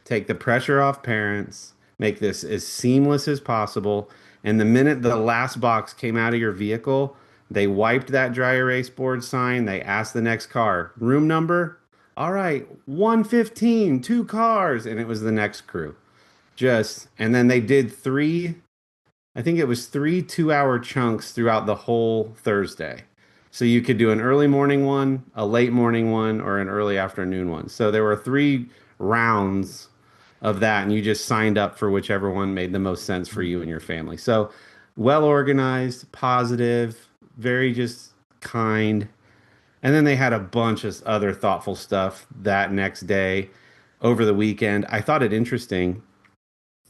take the pressure off parents, make this as seamless as possible. And the minute the last box came out of your vehicle, they wiped that dry erase board sign. They asked the next car, room number, All right, 1:15, 2 cars. And it was the next crew. And then they did I think it was 3 2-hour chunks throughout the whole Thursday. So you could do an early morning one, a late morning one, or an early afternoon one. So there were 3 rounds of that, and you just signed up for whichever one made the most sense for you and your family. So well organized, positive, very just kind. And then they had a bunch of other thoughtful stuff that next day over the weekend. I thought it interesting.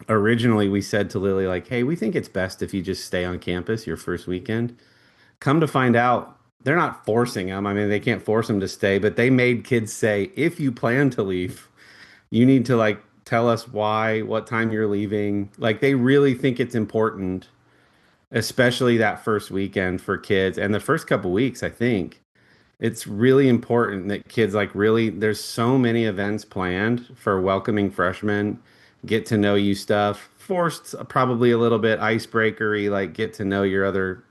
Originally, we said to Lily, like, hey, we think it's best if you just stay on campus your first weekend. Come to find out, they're not forcing them. I mean, they can't force them to stay, but they made kids say, if you plan to leave, you need to like tell us why, what time you're leaving. Like, they really think it's important, especially that first weekend for kids and the first couple weeks, I think. It's really important that kids like really, there's so many events planned for welcoming freshmen, get to know you stuff, forced probably a little bit icebreakery, like get to know your other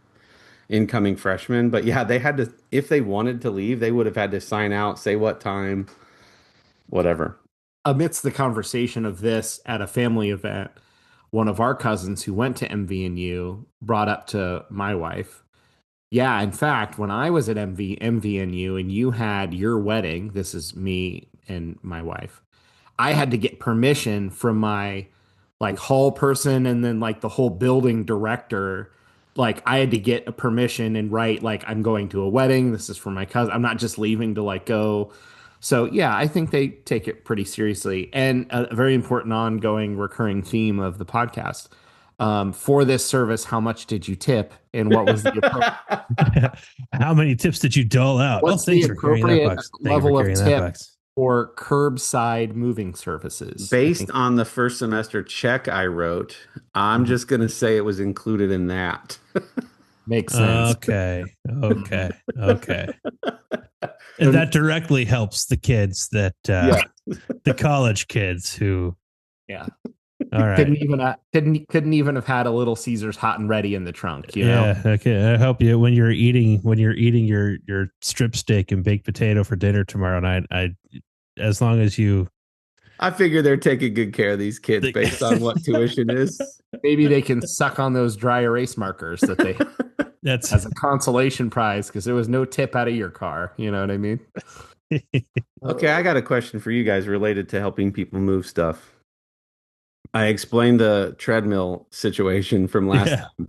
incoming freshmen. But yeah, they had to, if they wanted to leave, they would have had to sign out, say what time, whatever. Amidst the conversation of this at a family event, one of our cousins who went to MVNU brought up to my wife, yeah, in fact, when I was at MVNU and you had your wedding, this is me and my wife, I had to get permission from my like hall person and then like the whole building director. Like I had to get a permission and write like I'm going to a wedding. This is for my cousin. I'm not just leaving to like go. So yeah, I think they take it pretty seriously. And a very important ongoing recurring theme of the podcast. For this service, how much did you tip and what was the appropriate How many tips did you dole out? what's Thanks the for carrying that appropriate box. level of tip Box. for curbside moving services? Based on the first semester check I wrote, I'm just going to say it was included in that. Makes sense. Okay. And that directly helps the kids that the college kids who Yeah. all right. Couldn't even have had a Little Caesars hot and ready in the trunk, you know? Yeah, okay. I help you when you're eating your strip steak and baked potato for dinner tomorrow night. As long as you I figure they're taking good care of these kids based on what tuition is. Maybe they can suck on those dry erase markers that they that's as a consolation prize because there was no tip out of your car. You know what I mean? Okay, I got a question for you guys related to helping people move stuff. I explained the treadmill situation from last time.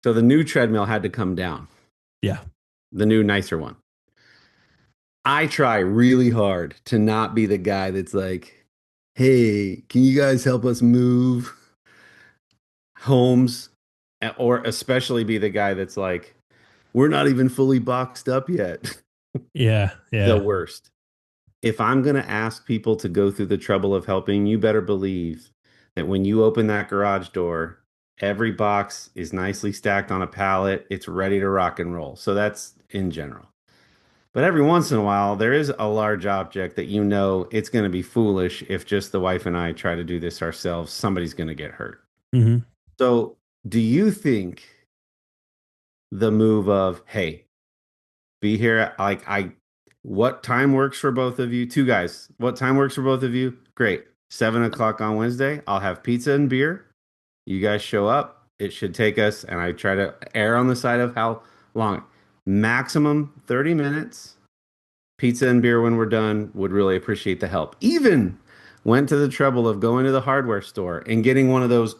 So the new treadmill had to come down. Yeah. The new, nicer one. I try really hard to not be the guy that's like, hey, can you guys help us move homes? Or especially be the guy that's like, we're not even fully boxed up yet. Yeah. The worst. If I'm going to ask people to go through the trouble of helping, you better believe that when you open that garage door, every box is nicely stacked on a pallet. It's ready to rock and roll. So that's in general. But every once in a while, there is a large object that you know it's going to be foolish if just the wife and I try to do this ourselves. Somebody's going to get hurt. Mm-hmm. So do you think the move of, hey, be here, what time works for both of you? 2 guys, what time works for both of you? Great. 7:00 on Wednesday. I'll have pizza and beer. You guys show up. It should take us, and I try to err on the side of how long. Maximum 30 minutes. Pizza and beer when we're done. Would really appreciate the help. Even went to the trouble of going to the hardware store and getting one of those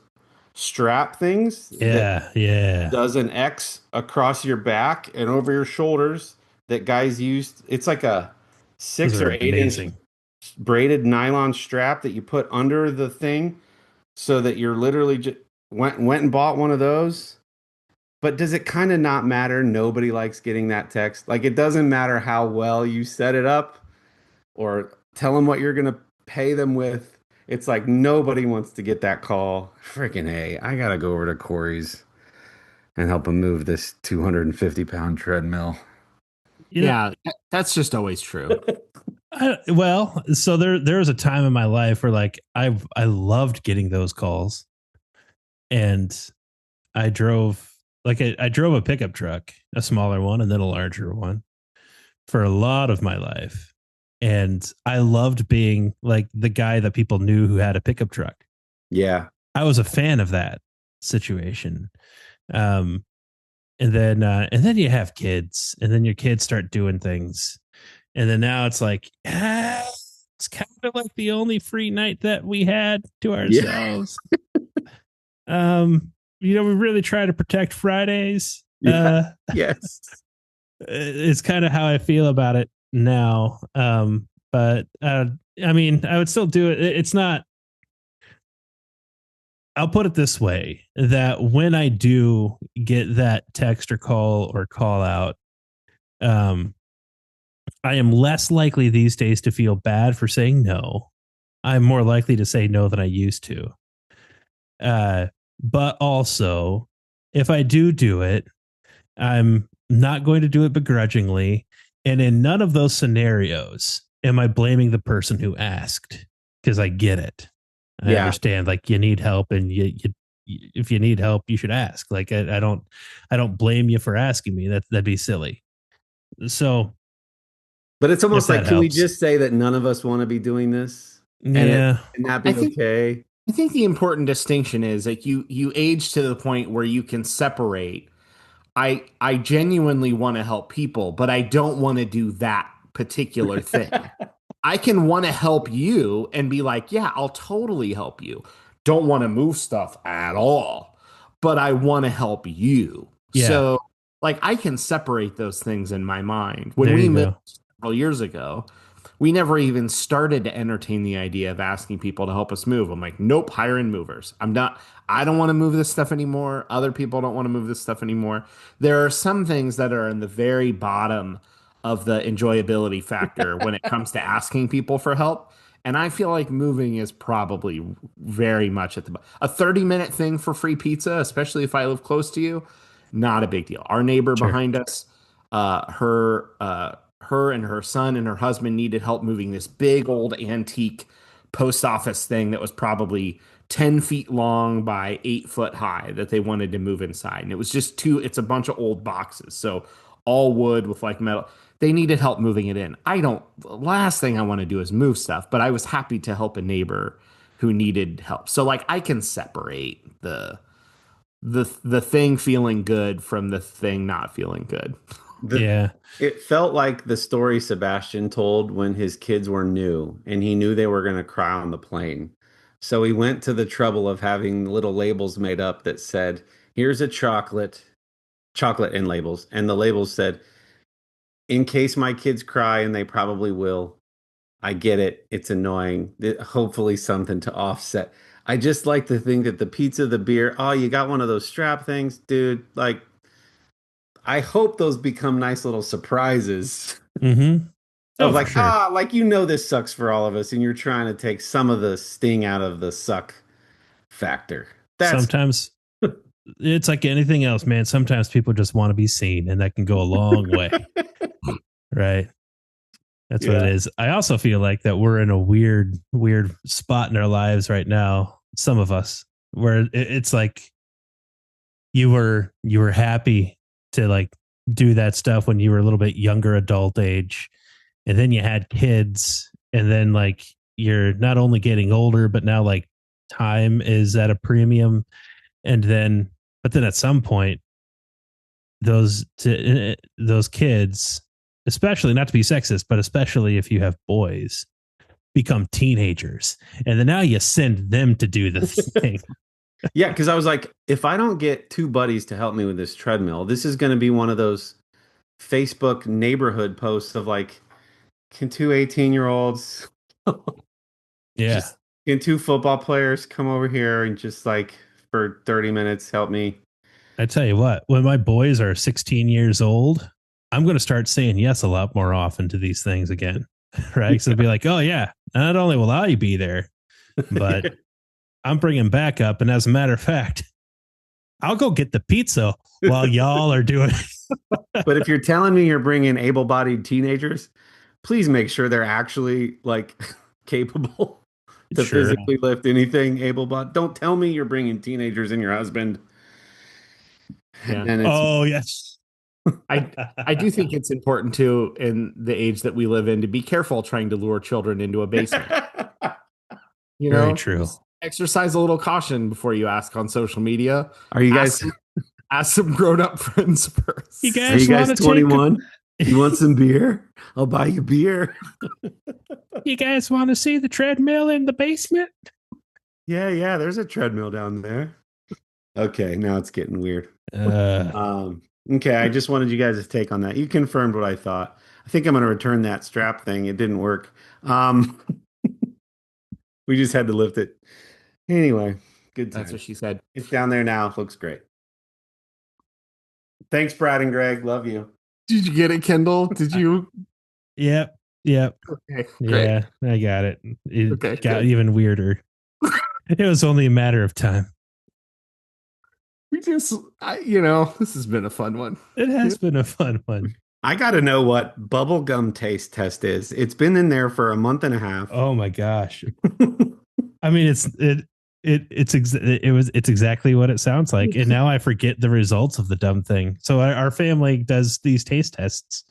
strap things. Yeah. Does an X across your back and over your shoulders that guys used. It's like a 6 or 8 inch braided nylon strap that you put under the thing so that you're literally just went and bought one of those. But does it kind of not matter? Nobody likes getting that text. Like, it doesn't matter how well you set it up or tell them what you're going to pay them with. It's like nobody wants to get that call. Freaking A, I got to go over to Corey's and help him move this 250-pound treadmill. Yeah, that's just always true. So there was a time in my life where like I loved getting those calls, and I drove a pickup truck, a smaller one and then a larger one, for a lot of my life. And I loved being like the guy that people knew who had a pickup truck. Yeah. I was a fan of that situation. And then you have kids, and then your kids start doing things. And then now it's like, it's kind of like the only free night that we had to ourselves. We really try to protect Fridays. Yeah. Yes. It's kind of how I feel about it now. But I mean, I would still do it. It's not, I'll put it this way, that when I do get that text or call out, I am less likely these days to feel bad for saying no. I'm more likely to say no than I used to. But also, if I do it, I'm not going to do it begrudgingly. And in none of those scenarios am I blaming the person who asked, because I get it. I understand, like, you need help, and you if you need help, you should ask. Like, I don't blame you for asking me. That'd be silly. So, but it's almost like, can we helps. just say that none of us want to be doing this? Yeah. And that be okay? I think the important distinction is like you age to the point where you can separate. I genuinely want to help people, but I don't want to do that particular thing. I can want to help you and be like, yeah, I'll totally help you. Don't want to move stuff at all, but I want to help you. Yeah. So like I can separate those things in my mind. When we met several years ago, we never even started to entertain the idea of asking people to help us move. I'm like, nope, hiring movers. I don't want to move this stuff anymore. Other people don't want to move this stuff anymore. There are some things that are in the very bottom of the enjoyability factor when it comes to asking people for help. And I feel like moving is probably very much at the a 30-minute thing for free pizza, especially if I live close to you. Not a big deal. Our neighbor behind us, her and her son and her husband needed help moving this big old antique post office thing that was probably 10 feet long by 8 foot high that they wanted to move inside. And it was just it's a bunch of old boxes. So all wood with like metal. They needed help moving it in. The last thing I want to do is move stuff, but I was happy to help a neighbor who needed help. So like I can separate the thing feeling good from the thing not feeling good. It felt like the story Sebastian told when his kids were new and he knew they were going to cry on the plane. So he went to the trouble of having little labels made up that said, here's a chocolate and labels. And the labels said, in case my kids cry, and they probably will. I get it. It's annoying. Hopefully something to offset. I just like to think that the pizza, the beer, oh, you got one of those strap things, dude. Like, I hope those become nice little surprises. Mm-hmm. Of like, this sucks for all of us, and you're trying to take some of the sting out of the suck factor. Sometimes it's like anything else, man. Sometimes people just want to be seen, and that can go a long way. Right. That's what it is. I also feel like that we're in a weird spot in our lives right now. Some of us, where it's like you were happy to like do that stuff when you were a little bit younger adult age, and then you had kids, and then like you're not only getting older, but now like time is at a premium. But then at some point those kids, especially, not to be sexist, but especially if you have boys, become teenagers. And then now you send them to do the thing. Yeah, because I was like, if I don't get two buddies to help me with this treadmill, this is going to be one of those Facebook neighborhood posts of like, can two 18-year-olds, can two football players come over here and just like for 30 minutes help me? I tell you what, when my boys are 16 years old, I'm going to start saying yes a lot more often to these things again, right? So they'll be like, oh yeah, not only will I be there, but I'm bringing backup. And as a matter of fact, I'll go get the pizza while y'all are doing it. But if you're telling me you're bringing able-bodied teenagers, please make sure they're actually like capable to physically lift anything able-bodied. Don't tell me you're bringing teenagers and your husband. Yeah. Oh yes. I do think it's important too in the age that we live in to be careful trying to lure children into a basement. You Very know, true. just exercise a little caution before you ask on social media. Are you guys Ask some grown-up friends first. You are guys you guys want to 21? You want some beer? I'll buy you beer. You guys want to see the treadmill in the basement? Yeah, there's a treadmill down there. Okay, now it's getting weird. Okay, I just wanted you guys to take on that. You confirmed what I thought. I think I'm going to return that strap thing. It didn't work. We just had to lift it. Anyway, good time. That's what she said. It's down there now. Looks great. Thanks, Brad and Greg. Love you. Did you get it, Kendall? Did you? Yep. Okay, great. Yeah, I got it. It Okay, got good. even weirder. It was only a matter of time. This has been a fun one. It has been a fun one. I got to know what bubblegum taste test is. It's been in there for a month and a half. Oh my gosh. I mean, it's exactly what it sounds like. And now I forget the results of the dumb thing. So our family does these taste tests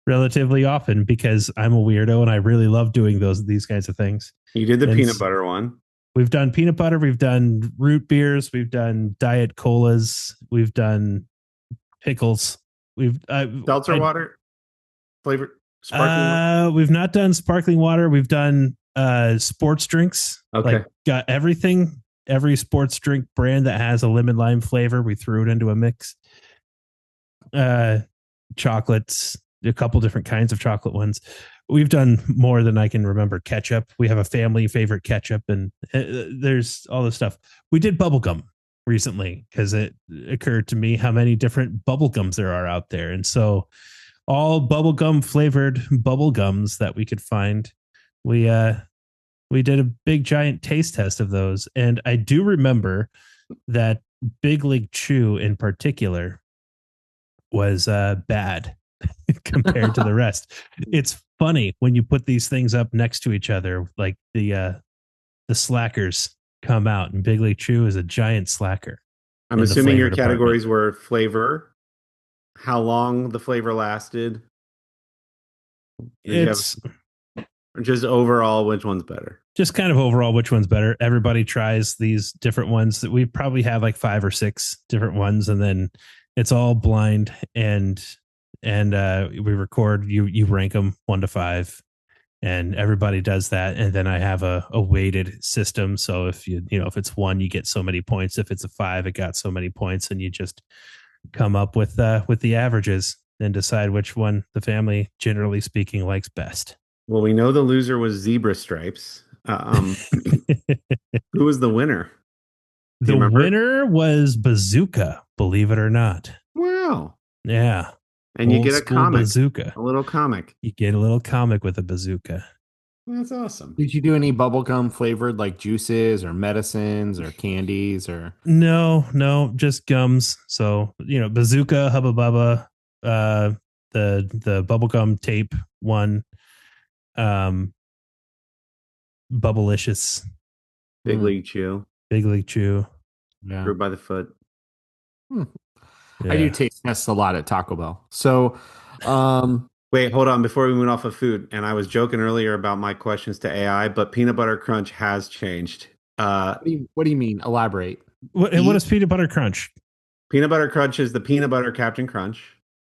relatively often because I'm a weirdo and I really love doing these kinds of things. You did the And peanut butter one. We've done peanut butter. We've done root beers. We've done diet colas. We've done pickles. We've Seltzer water flavored sparkling water. We've not done sparkling water. We've done sports drinks. Okay. Like got everything, every sports drink brand that has a lemon lime flavor. We threw it into a mix. Chocolates, a couple different kinds of chocolate ones. We've done more than I can remember. Ketchup. We have a family favorite ketchup, and there's all this stuff. We did bubblegum recently because it occurred to me how many different bubblegums there are out there. And so all bubblegum flavored bubblegums that we could find, we did a big giant taste test of those. And I do remember that Big League Chew in particular was bad compared to the rest. It's funny when you put these things up next to each other, like the slackers come out, and Big League Chew is a giant slacker. I'm assuming your categories were flavor, how long the flavor lasted. It's just overall, which one's better? Just kind of overall, which one's better. Everybody tries these different ones. That we probably have like 5 or 6 different ones, and then it's all blind, and we record. You rank them 1 to 5. And everybody does that. And then I have a weighted system. So if if it's 1, you get so many points. If it's a 5, it got so many points. And you just come up with the averages and decide which one the family, generally speaking, likes best. Well, we know the loser was Zebra Stripes. Who was the winner? The winner was Bazooka, believe it or not. Wow. Yeah. And you get a comic, bazooka. A little comic. You get a little comic with a bazooka. That's awesome. Did you do any bubblegum flavored like juices or medicines or candies or? No, just gums. So, bazooka, Hubba Bubba, the bubblegum tape one, Bubblicious, Big League Chew. Yeah. Grew by the foot. Yeah. I do taste tests a lot at Taco Bell. So, wait, hold on. Before we move off of food, and I was joking earlier about my questions to AI, but Peanut Butter Crunch has changed. What do you mean? Elaborate. What is Peanut Butter Crunch? Peanut Butter Crunch is the peanut butter Captain Crunch.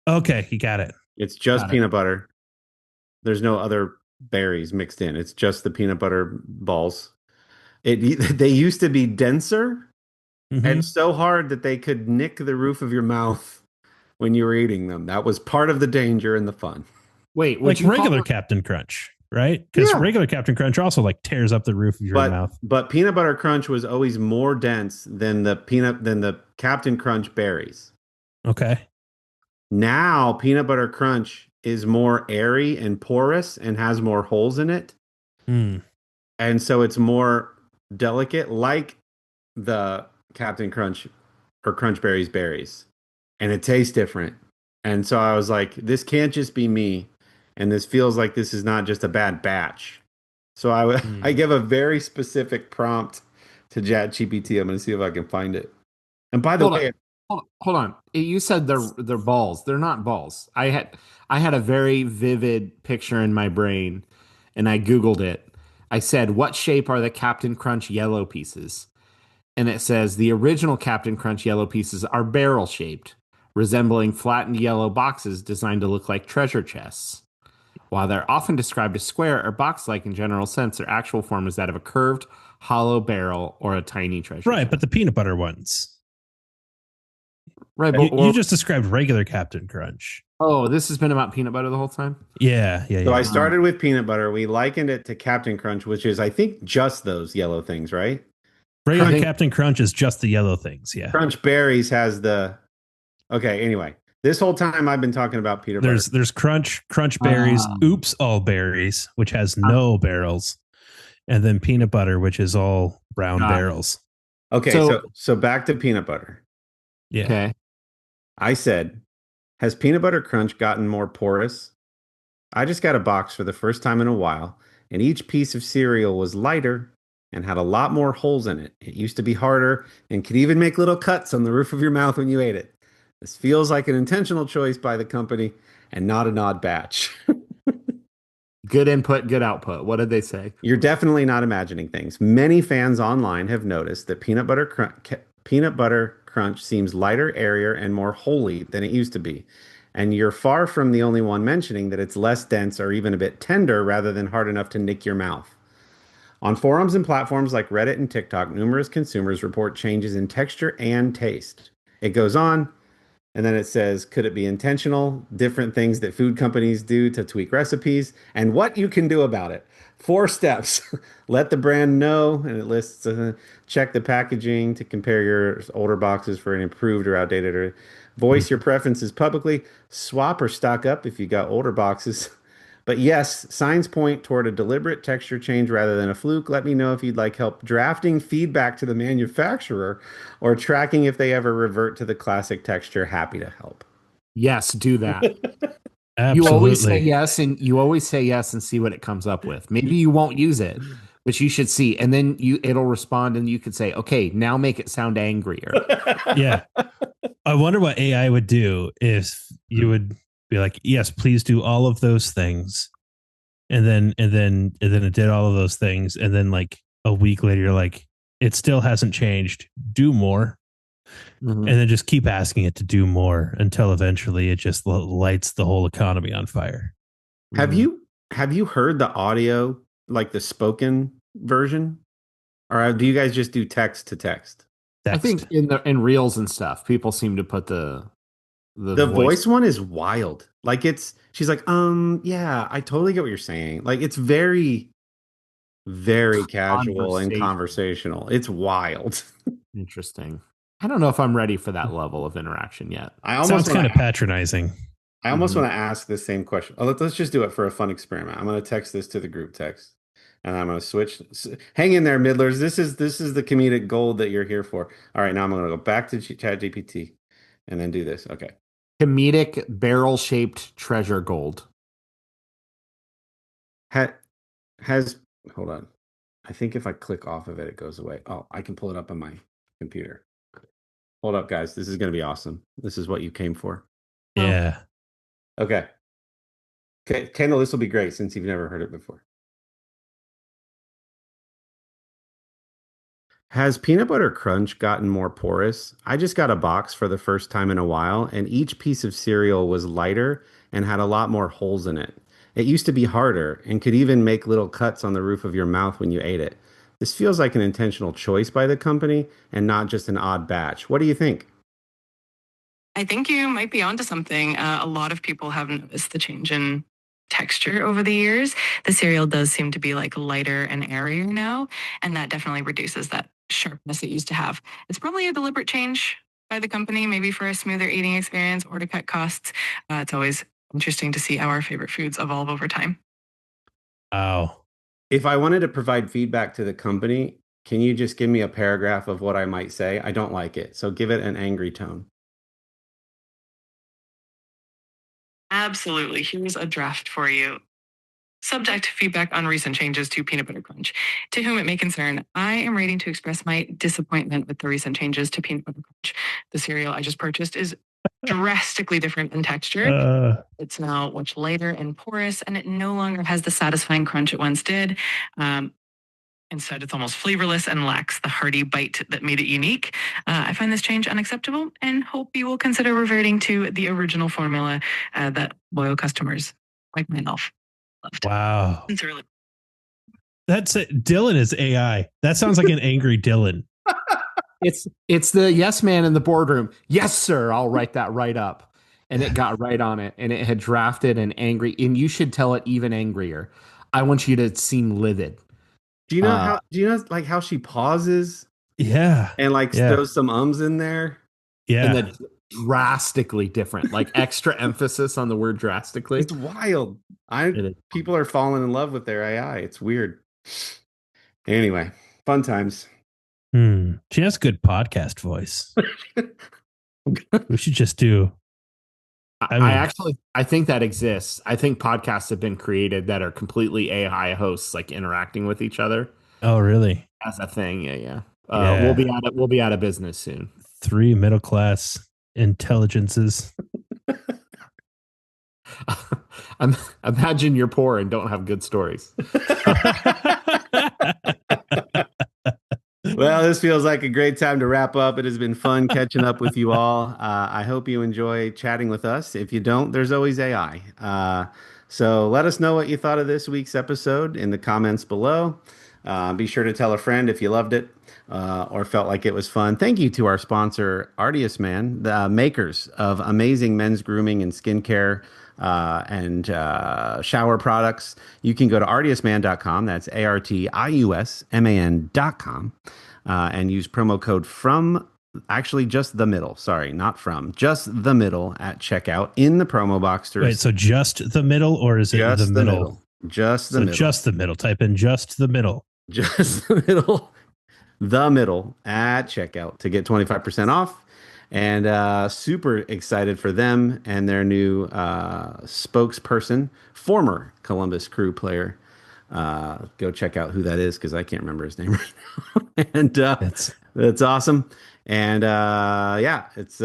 Okay, you got it. It's just peanut butter. There's no other berries mixed in. It's just the peanut butter balls. They used to be denser. Mm-hmm. And so hard that they could nick the roof of your mouth when you were eating them. That was part of the danger and the fun. Wait, like regular Captain Crunch, right? Because regular Captain Crunch also like tears up the roof of your mouth. But Peanut Butter Crunch was always more dense than the Captain Crunch berries. Okay. Now Peanut Butter Crunch is more airy and porous and has more holes in it. And so it's more delicate, like the Captain Crunch or Crunch Berries berries, and it tastes different. And so I was like, this can't just be me, and this feels like this is not just a bad batch. So I give a very specific prompt to ChatGPT. I'm going to see if I can find it. And by the way, Hold on. You said they're balls. They're not balls. I had a very vivid picture in my brain, and I Googled it. I said, "What shape are the Captain Crunch yellow pieces?" And it says the original Captain Crunch yellow pieces are barrel shaped, resembling flattened yellow boxes designed to look like treasure chests. While they're often described as square or box-like in general sense, their actual form is that of a curved, hollow barrel or a tiny treasure Right, chest. but the peanut butter ones. Right, You just described regular Captain Crunch. oh, this has been about peanut butter the whole time? Yeah. So I started with peanut butter. We likened it to Captain Crunch, which is, I think, just those yellow things, right? Regular Captain Crunch is just the yellow things. Yeah. Crunch Berries has the. Okay. Anyway, this whole time I've been talking about peanut butter. There's Crunch Berries, Oops All Berries, which has no barrels, and then peanut butter, which is all brown barrels. Okay. So back to peanut butter. Yeah. Okay. I said, has peanut butter crunch gotten more porous? I just got a box for the first time in a while, and each piece of cereal was lighter and had a lot more holes in it. It used to be harder and could even make little cuts on the roof of your mouth when you ate it. This feels like an intentional choice by the company and not an odd batch. Good input, good output. What did they say? You're definitely not imagining things. Many fans online have noticed that peanut butter crunch seems lighter, airier, and more holy than it used to be. And you're far from the only one mentioning that it's less dense or even a bit tender rather than hard enough to nick your mouth. On forums and platforms like Reddit and TikTok, numerous consumers report changes in texture and taste. It goes on, and then it says, could it be intentional? Different things that food companies do to tweak recipes, and what you can do about it. 4 steps. Let the brand know, and it lists check the packaging to compare your older boxes for an improved or outdated, or voice your preferences publicly. Swap or stock up if you got older boxes. But yes, signs point toward a deliberate texture change rather than a fluke. Let me know if you'd like help drafting feedback to the manufacturer or tracking if they ever revert to the classic texture. Happy to help. Yes, do that. Absolutely. You always say yes and see what it comes up with. Maybe you won't use it, but you should see. And then it'll respond and you could say, okay, now make it sound angrier. Yeah. I wonder what AI would do if you would be like, yes, please do all of those things. And then it did all of those things. And then like a week later, you're like, it still hasn't changed. Do more. Mm-hmm. And then just keep asking it to do more until eventually it just lights the whole economy on fire. Have you heard the audio, like the spoken version? Or do you guys just do text to text? I think in reels and stuff, people seem to put the voice one is wild. Like she's like, yeah, I totally get what you're saying. Like it's very, very casual and conversational. It's wild. Interesting. I don't know if I'm ready for that level of interaction yet. Sounds kind of patronizing. I almost want to ask the same question. Let's just do it for a fun experiment. I'm going to text this to the group text, and I'm going to switch. Hang in there, middlers. This is the comedic gold that you're here for. All right, now I'm going to go back to ChatGPT, and then do this. Okay. Comedic barrel-shaped treasure gold. Hold on. I think if I click off of it, it goes away. Oh, I can pull it up on my computer. Hold up, guys. This is going to be awesome. This is what you came for. Yeah. Okay. Kendall, this will be great since you've never heard it before. Has peanut butter crunch gotten more porous? I just got a box for the first time in a while, and each piece of cereal was lighter and had a lot more holes in it. It used to be harder and could even make little cuts on the roof of your mouth when you ate it. This feels like an intentional choice by the company and not just an odd batch. What do you think? I think you might be onto something. A lot of people have noticed the change in texture over the years. The cereal does seem to be like lighter and airier now, and that definitely reduces that sharpness it used to have. It's probably a deliberate change by the company, maybe for a smoother eating experience or to cut costs. It's always interesting to see how our favorite foods evolve over time. Oh. If I wanted to provide feedback to the company, can you just give me a paragraph of what I might say? I don't like it, so give it an angry tone. Absolutely. Here's a draft for you. Subject: feedback on recent changes to peanut butter crunch. To whom it may concern, I am writing to express my disappointment with the recent changes to peanut butter crunch. the cereal I just purchased is drastically different in texture. It's now much lighter and porous, and it no longer has the satisfying crunch it once did. Instead, it's almost flavorless and lacks the hearty bite that made it unique. I find this change unacceptable and hope you will consider reverting to the original formula that loyal customers like myself loved. Wow. Sincerely. That's it. Dylan is AI. That sounds like an angry Dylan. It's the yes man in the boardroom. Yes, sir. I'll write that right up. And it got right on it. And it had drafted an angry, and you should tell it even angrier. I want you to seem livid. Do you know like how she pauses? Yeah. And like throws some ums in there? Yeah. And then drastically different, like extra emphasis on the word drastically. It's wild. People are falling in love with their AI. It's weird. Anyway, fun times. She has a good podcast voice. We should just do. I think that exists. I think podcasts have been created that are completely AI hosts, like interacting with each other. Oh, really? That's a thing. Yeah. We'll be out of business soon. 3 middle class intelligences. Imagine you're poor and don't have good stories. Well, this feels like a great time to wrap up. It has been fun catching up with you all. I hope you enjoy chatting with us. If you don't, there's always AI. So let us know what you thought of this week's episode in the comments below. Be sure to tell a friend if you loved it or felt like it was fun. Thank you to our sponsor, Artius Man, the makers of amazing men's grooming and skincare and shower products. You can go to artiusman.com. That's ARTIUSMAN.com and use promo code just the middle at checkout in the promo box. Wait, so just the middle, or is it just the middle? Just the middle. Just the middle. Type in just the middle. Just the middle. The middle at checkout to get 25% off. And super excited for them and their new spokesperson, former Columbus Crew player. Go check out who that is, because I can't remember his name right now. And that's awesome. And it's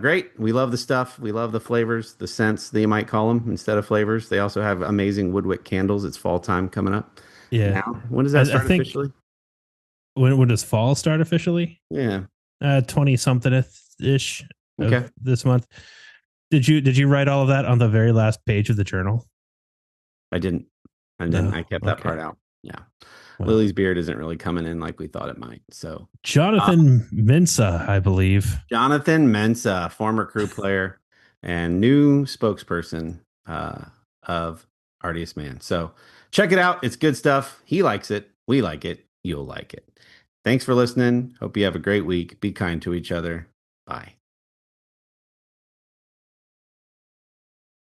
great. We love the stuff. We love the flavors, the scents that you might call them instead of flavors. They also have amazing woodwick candles. It's fall time coming up. Yeah. Now, when does that start officially? When does fall start officially? Yeah. 20-something-ish this month. Did you write all of that on the very last page of the journal? I didn't. I kept that part out. Yeah. Well, Lily's beard isn't really coming in like we thought it might. So Jonathan Mensa, I believe. Jonathan Mensa, former Crew player and new spokesperson of Artius Man. So check it out. It's good stuff. He likes it. We like it. You'll like it. Thanks for listening. Hope you have a great week. Be kind to each other. Bye.